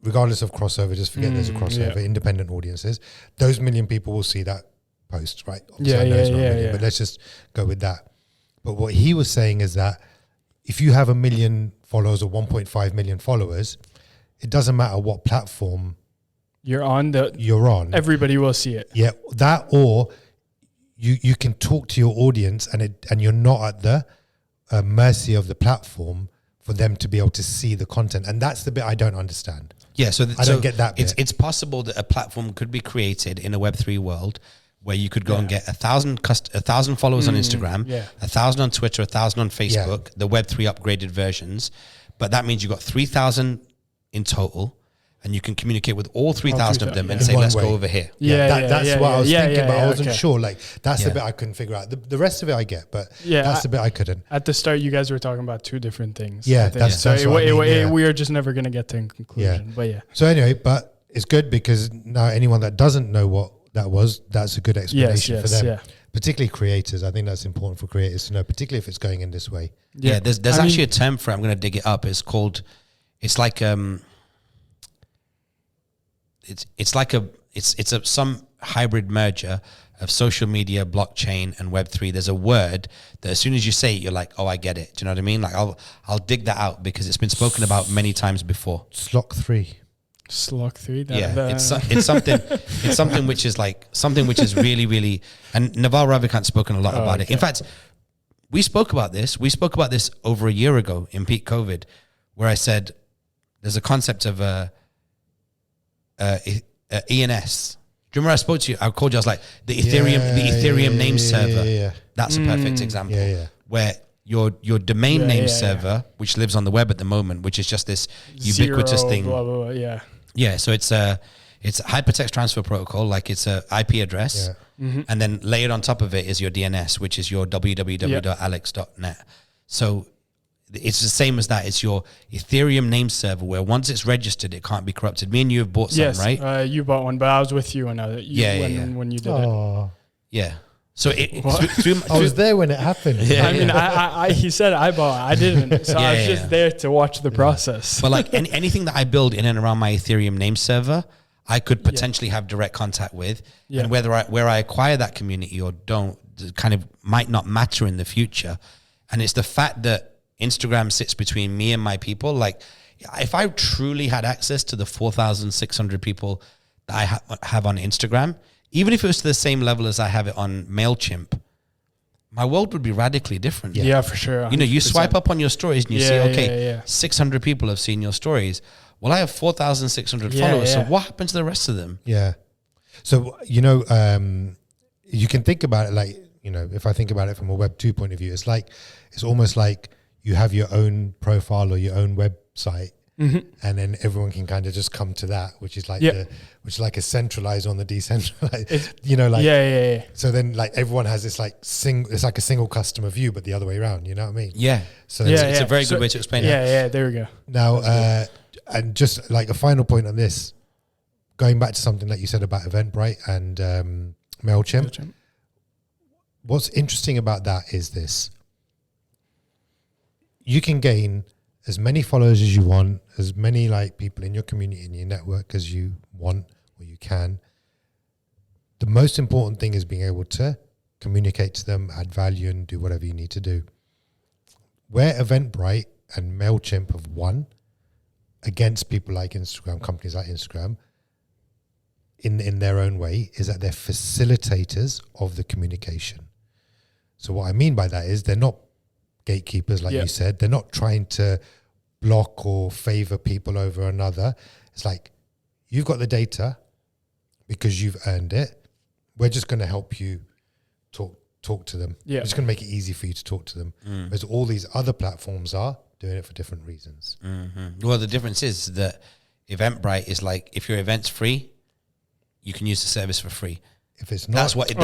regardless of crossover, just forget there's a crossover, independent audiences, those million people will see that post, right? Obviously, I know it's not a million, but let's just go with that. But what he was saying is that if you have 1 million followers or 1.5 million followers, it doesn't matter what platform you're on, everybody will see it. Yeah, that, or you can talk to your audience and you're not at the mercy of the platform for them to be able to see the content. And that's the bit I don't understand. Yeah, so I don't get that bit. It's possible that a platform could be created in a Web3 world where you could go and get 1,000 followers on Instagram, 1,000 on Twitter, 1,000 on Facebook, the Web3 upgraded versions. But that means you've got 3,000 in total, and you can communicate with all 3,000 of them and say, let's go over here. That's what I was thinking, but I wasn't sure. Like, that's the bit I couldn't figure out. The rest of it I get, but that's the bit I couldn't. At the start, you guys were talking about two different things. Yeah, that's what I mean, we are just never going to get to a conclusion. But So anyway, but it's good because now anyone that doesn't know what that was, that's a good explanation for them. Yeah. Particularly creators. I think that's important for creators to know, particularly if it's going in this way. Yeah, there's actually a term for it. I'm going to dig it up. It's called, it's like some hybrid merger of social media, blockchain, and Web3. There's a word that as soon as you say it, you're like, oh, I get it. Do you know what I mean? Like I'll dig that out because it's been spoken about many times before. Slock 3. It's something which is really, really, and Naval Ravikant's spoken a lot about it. In fact, we spoke about this over a year ago in peak COVID, where I said there's a concept of ENS. Do you remember I spoke to you? I called you. I was like the Ethereum name server. Yeah. That's a perfect example. Where your domain name server, which lives on the web at the moment, which is just this ubiquitous thing. Blah, blah, blah, Yeah, so it's a hypertext transfer protocol, like it's a IP address, and then layered on top of it is your DNS, which is your www.alex.net. So it's the same as that. It's your Ethereum name server where once it's registered, it can't be corrupted. Me and you have bought some, right? You bought one, but I was with you when you did it. Yeah. So I was there when it happened. I mean, he said I bought. I didn't. So I was just there to watch the process. But like anything that I build in and around my Ethereum name server, I could potentially have direct contact with, and where I acquire that community or don't, kind of might not matter in the future. And it's the fact that Instagram sits between me and my people. Like, if I truly had access to the 4,600 people that I have on Instagram, even if it was to the same level as I have it on MailChimp, my world would be radically different. Yeah, for sure. 100%. You know, you swipe up on your stories and you see, 600 people have seen your stories. Well, I have 4,600 followers. So what happens to the rest of them? Yeah. So, you know, you can think about it like, you know, if I think about it from a Web 2 point of view, it's almost like you have your own profile or your own website, and then everyone can kind of just come to that, which is like a centralized on the decentralized. You know, like So then, like everyone has this like it's like a single customer view, but the other way around. You know what I mean? Yeah. So it's a very good way to explain it. Yeah. There we go. Now, and just like a final point on this, going back to something that you said about Eventbrite and MailChimp. What's interesting about that is this. You can gain as many followers as you want, as many like people in your community, in your network as you want or you can. The most important thing is being able to communicate to them, add value, and do whatever you need to do. Where Eventbrite and MailChimp have won against people like Instagram, companies like Instagram, in their own way, is that they're facilitators of the communication. So what I mean by that is they're not gatekeepers, like you said. They're not trying to block or favor people over another. It's like, you've got the data because you've earned it. We're just going to help you talk to them. We're just going to make it easy for you to talk to them. Whereas all these other platforms are doing it for different reasons. Well, the difference is that Eventbrite is like, if your event's free, you can use the service for free. If it's not, that's what. Dude,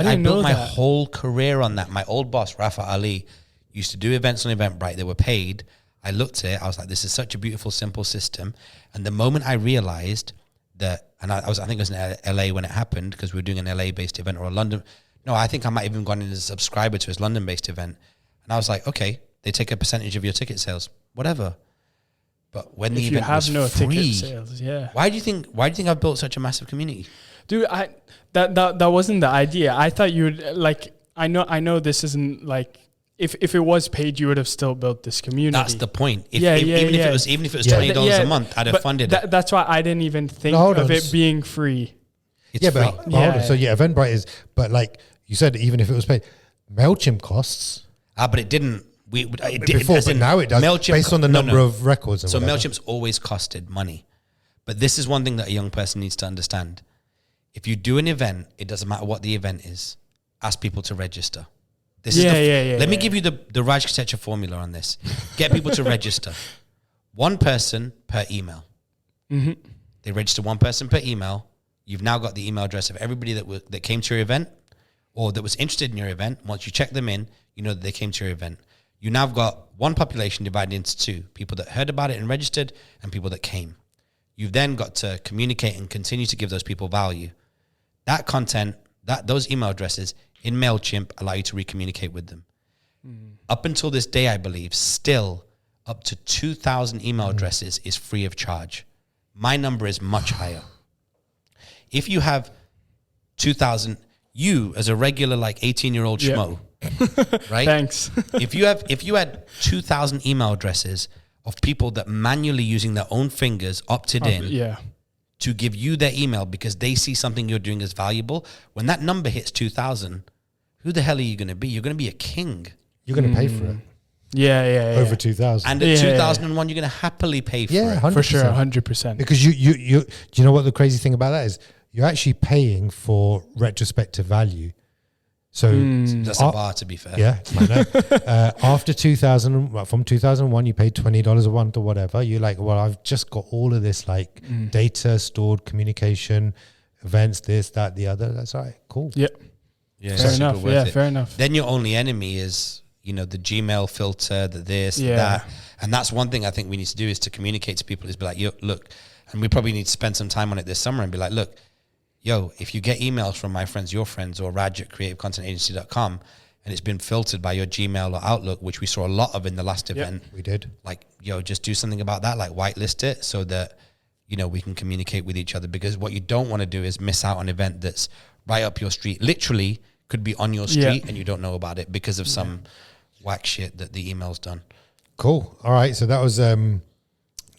I built my whole career on that. My old boss, Rafa Ali, used to do events on Eventbrite. They were paid. I looked at it. I was like, this is such a beautiful, simple system. And the moment I realized that and I think it was in LA when it happened, because we were doing an LA based event or a London. No, I think I might have even gone in as a subscriber to his London based event. And I was like, okay, they take a percentage of your ticket sales, whatever. But when the event was free, ticket sales, why do you think I've built such a massive community? Dude, that wasn't the idea. I thought you would like, I know this isn't like, if it was paid, you would have still built this community. That's the point. Even if it was $20 a month, I'd have funded it. That's why I didn't even think of it being free. It's free. Hold on. So Eventbrite is, but like you said, even if it was paid, MailChimp costs. But it didn't. It did before, but now it does. MailChimp, based on the number of records. And so whatever. MailChimp's always costed money, but this is one thing that a young person needs to understand. If you do an event, it doesn't matter what the event is. Ask people to register. Let me give you the Raj Kotecha formula on this. Get people to register. One person per email. Mm-hmm. They register one person per email. You've now got the email address of everybody that came to your event or that was interested in your event. Once you check them in, you know that they came to your event. You now have got one population divided into two, people that heard about it and registered and people that came. You've then got to communicate and continue to give those people value. That content, those email addresses in MailChimp allow you to recommunicate with them. Up until this day, I believe, still up to 2,000 email addresses is free of charge. My number is much higher. If you have 2,000, you as a regular like 18-year-old schmo, right? Thanks. if you had 2,000 email addresses of people that manually using their own fingers opted in to give you their email because they see something you're doing as valuable, when that number hits 2,000, who the hell are you going to be? You're going to be a king. You're going to pay for it. Yeah. Over 2,000. And at 2001, you're going to happily pay for it. 100%. For sure, 100%. Because you do you know what the crazy thing about that is? You're actually paying for retrospective value. So that's a bar, to be fair. Yeah, I know. After 2000, from 2001, you paid $20 a month or whatever. You're like, well, I've just got all of this like data stored, communication, events, this, that, the other. That's all right. Cool. Yeah. Fair enough. Fair enough. Then your only enemy is, the Gmail filter, the this, that. And that's one thing I think we need to do is to communicate to people is be like, look, and we probably need to spend some time on it this summer and be like, look, if you get emails from my friends, your friends, or Raj at creativecontentagency.com, and it's been filtered by your Gmail or Outlook, which we saw a lot of in the last event. We did. Like, just do something about that, like whitelist it so that, we can communicate with each other. Because what you don't want to do is miss out on an event that's right up your street. Literally could be on your street and you don't know about it because of some whack shit that the email's done. Cool. All right. So that was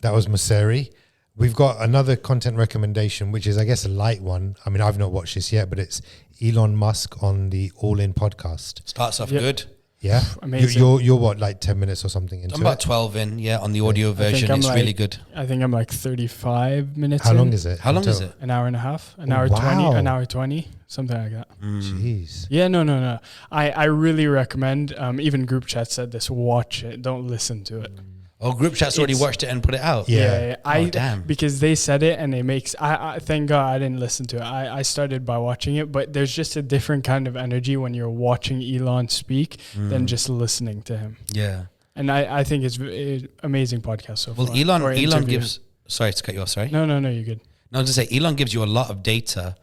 Mosseri. We've got another content recommendation, which is, I guess, a light one. I mean, I've not watched this yet, but it's Elon Musk on the All In podcast. Starts off good. Yeah. Amazing. You're what, like 10 minutes or something into I'm about 12 in, on the audio version. It's really good. I think I'm like 35 minutes How in. long is it? How long is it? An hour and a half, an hour 20, an hour 20, something like that. Jeez. Yeah, no. I really recommend, even group chat said this, watch it. Don't listen to it. Oh, group chat's already watched it and put it out. Yeah. Damn. Because they said it and it makes, I thank God I didn't listen to it. I started by watching it, but there's just a different kind of energy when you're watching Elon speak than just listening to him. Yeah. And I think it's an amazing podcast so far. Well, Elon gives, sorry to cut you off, sorry. No, you're good. No, I was going to say, Elon gives you a lot of data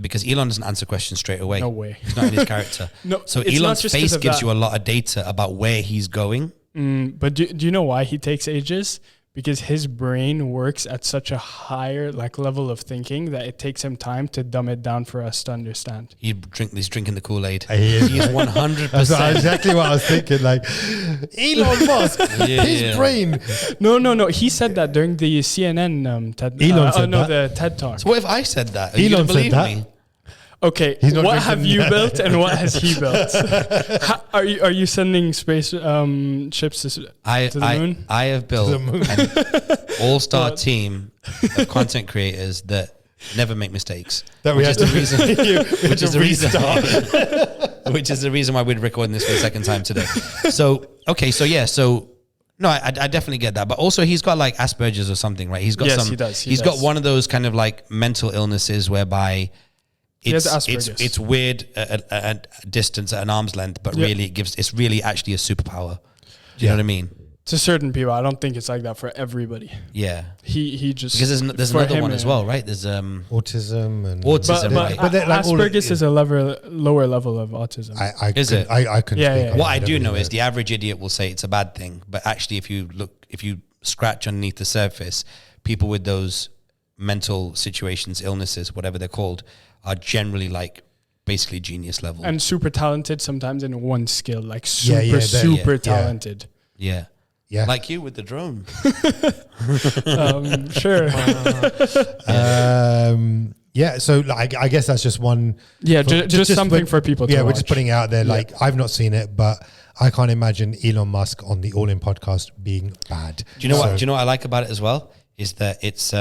because Elon doesn't answer questions straight away. No way. It's not in his character. No, so Elon's face gives you a lot of data about where he's going. But do you know why he takes ages? Because his brain works at such a higher level of thinking that it takes him time to dumb it down for us to understand. He's drinking the Kool-Aid. He's 100%. That's exactly what I was thinking. Like Elon Musk, his brain. No. He said that during the CNN TED. Elon said that. The TED Talk. So what if I said that? Are Elon you gonna believe said that. me? Okay, what have you built and what has he built? Are you sending space ships to the moon? I have built an all-star team of content creators that never make mistakes. Which is the reason why we're recording this for the second time today. No, I definitely get that. But also he's got like Asperger's or something, right? He does. He's got one of those kind of like mental illnesses whereby it's weird at a distance, at an arm's length, but really it's really actually a superpower. Do you know what I mean? To certain people, I don't think it's like that for everybody. Yeah. He just Because there's another one as well, right? There's autism and autism, right? But like Asperger's is a lower level of autism. I couldn't speak on What it. I do don't know really is the average idiot will say it's a bad thing, but actually, if you scratch underneath the surface, people with those mental situations, illnesses, whatever they're called, are generally like basically genius level and super talented sometimes in one skill, like super talented. Yeah. Yeah. Like you with the drone. Sure. Yeah, so like, I guess that's just one. Yeah, just something for people to watch. We're just putting it out there. Like, I've not seen it, but I can't imagine Elon Musk on the All In podcast being bad. Do you know what I like about it as well? Is that it's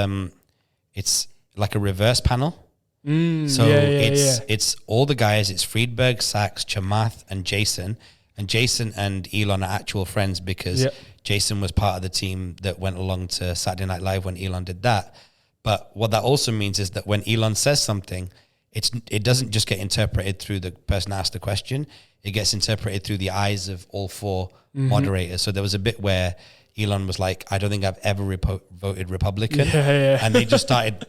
like a reverse panel. It's all the guys. It's Friedberg, Sachs, Chamath, and Jason. And Jason and Elon are actual friends because Jason was part of the team that went along to Saturday Night Live when Elon did that. But what that also means is that when Elon says something, it doesn't just get interpreted through the person asked the question. It gets interpreted through the eyes of all four moderators. So there was a bit where Elon was like, I don't think I've ever voted Republican. And they just started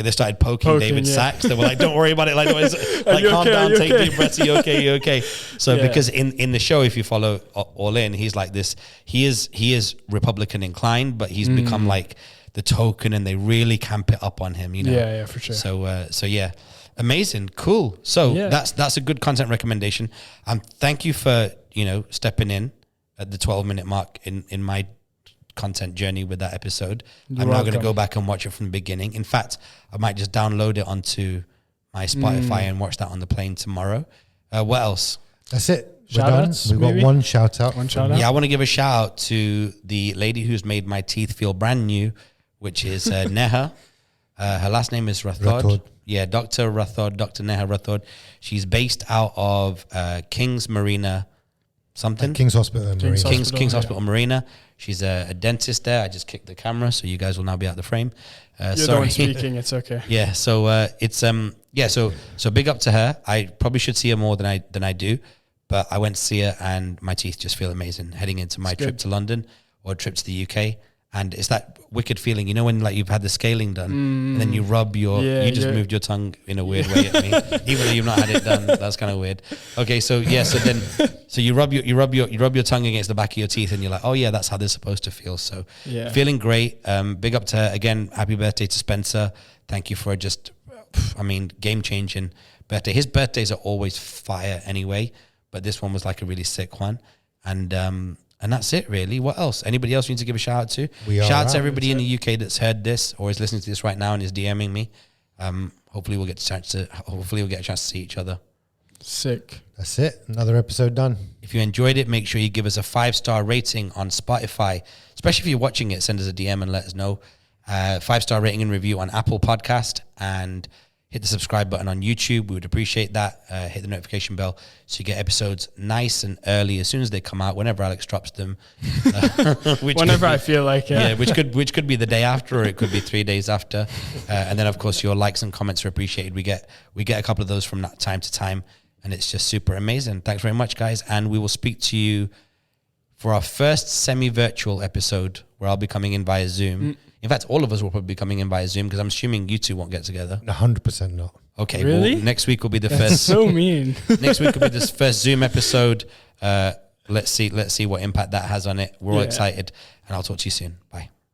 they started poking David Sachs. They were like, don't worry about it. Like calm down, take deep breaths. You okay? So because in the show, if you follow All In, he's like this, he is Republican inclined, but he's become like the token and they really camp it up on him, you know? Yeah, for sure. So yeah, amazing. Cool. So that's a good content recommendation. And thank you for, stepping in at the 12-minute mark in my content journey with that episode. I'm now going to go back and watch it from the beginning. In fact, I might just download it onto my Spotify and watch that on the plane tomorrow. What else? That's it. We're done. We've got one shout out. Yeah, I want to give a shout out to the lady who's made my teeth feel brand new, which is Neha. Her last name is Rathod. Yeah, Dr. Rathod, Dr. Neha Rathod. She's based out of King's Marina something. King's Hospital and Marina. King's Hospital Marina. She's a dentist there. I just kicked the camera, so you guys will now be out of the frame. You're the one speaking. It's okay. Yeah. So it's So big up to her. I probably should see her more than I do, but I went to see her, and my teeth just feel amazing. Heading into my trip to London or a trip to the UK, and it's that wicked feeling, when like you've had the scaling done, and then you rub you just moved your tongue in a weird way at me, even though you've not had it done. That's kind of weird. Okay, so you rub your tongue against the back of your teeth, and you're like, oh yeah, that's how they're supposed to feel. So feeling great. Big up to her again. Happy birthday to Spencer. Thank you for just, game changing birthday. His birthdays are always fire anyway, but this one was like a really sick one, and that's it, really. What else? Anybody else you need to give a shout out to? Shout out to everybody in the UK that's heard this or is listening to this right now and is DMing me. Hopefully we'll get a chance to see each other. Sick. That's it. Another episode done. If you enjoyed it, make sure you give us a 5-star rating on Spotify. Especially if you're watching it, send us a DM and let us know. 5-star rating and review on Apple Podcast, and hit the subscribe button on YouTube. We would appreciate that. Hit the notification bell so you get episodes nice and early as soon as they come out, whenever Alex drops them. Whenever I feel like it. Yeah, which could be the day after, or it could be 3 days after. And then, of course, your likes and comments are appreciated. We get a couple of those from time to time, and it's just super amazing. Thanks very much, guys. And we will speak to you for our first semi-virtual episode where I'll be coming in via Zoom. In fact, all of us will probably be coming in via Zoom because I'm assuming you two won't get together. 100% not. Okay, really? Well, next week will be the first. So mean. Next week will be this first Zoom episode. Let's see what impact that has on it. We're all excited, and I'll talk to you soon. Bye.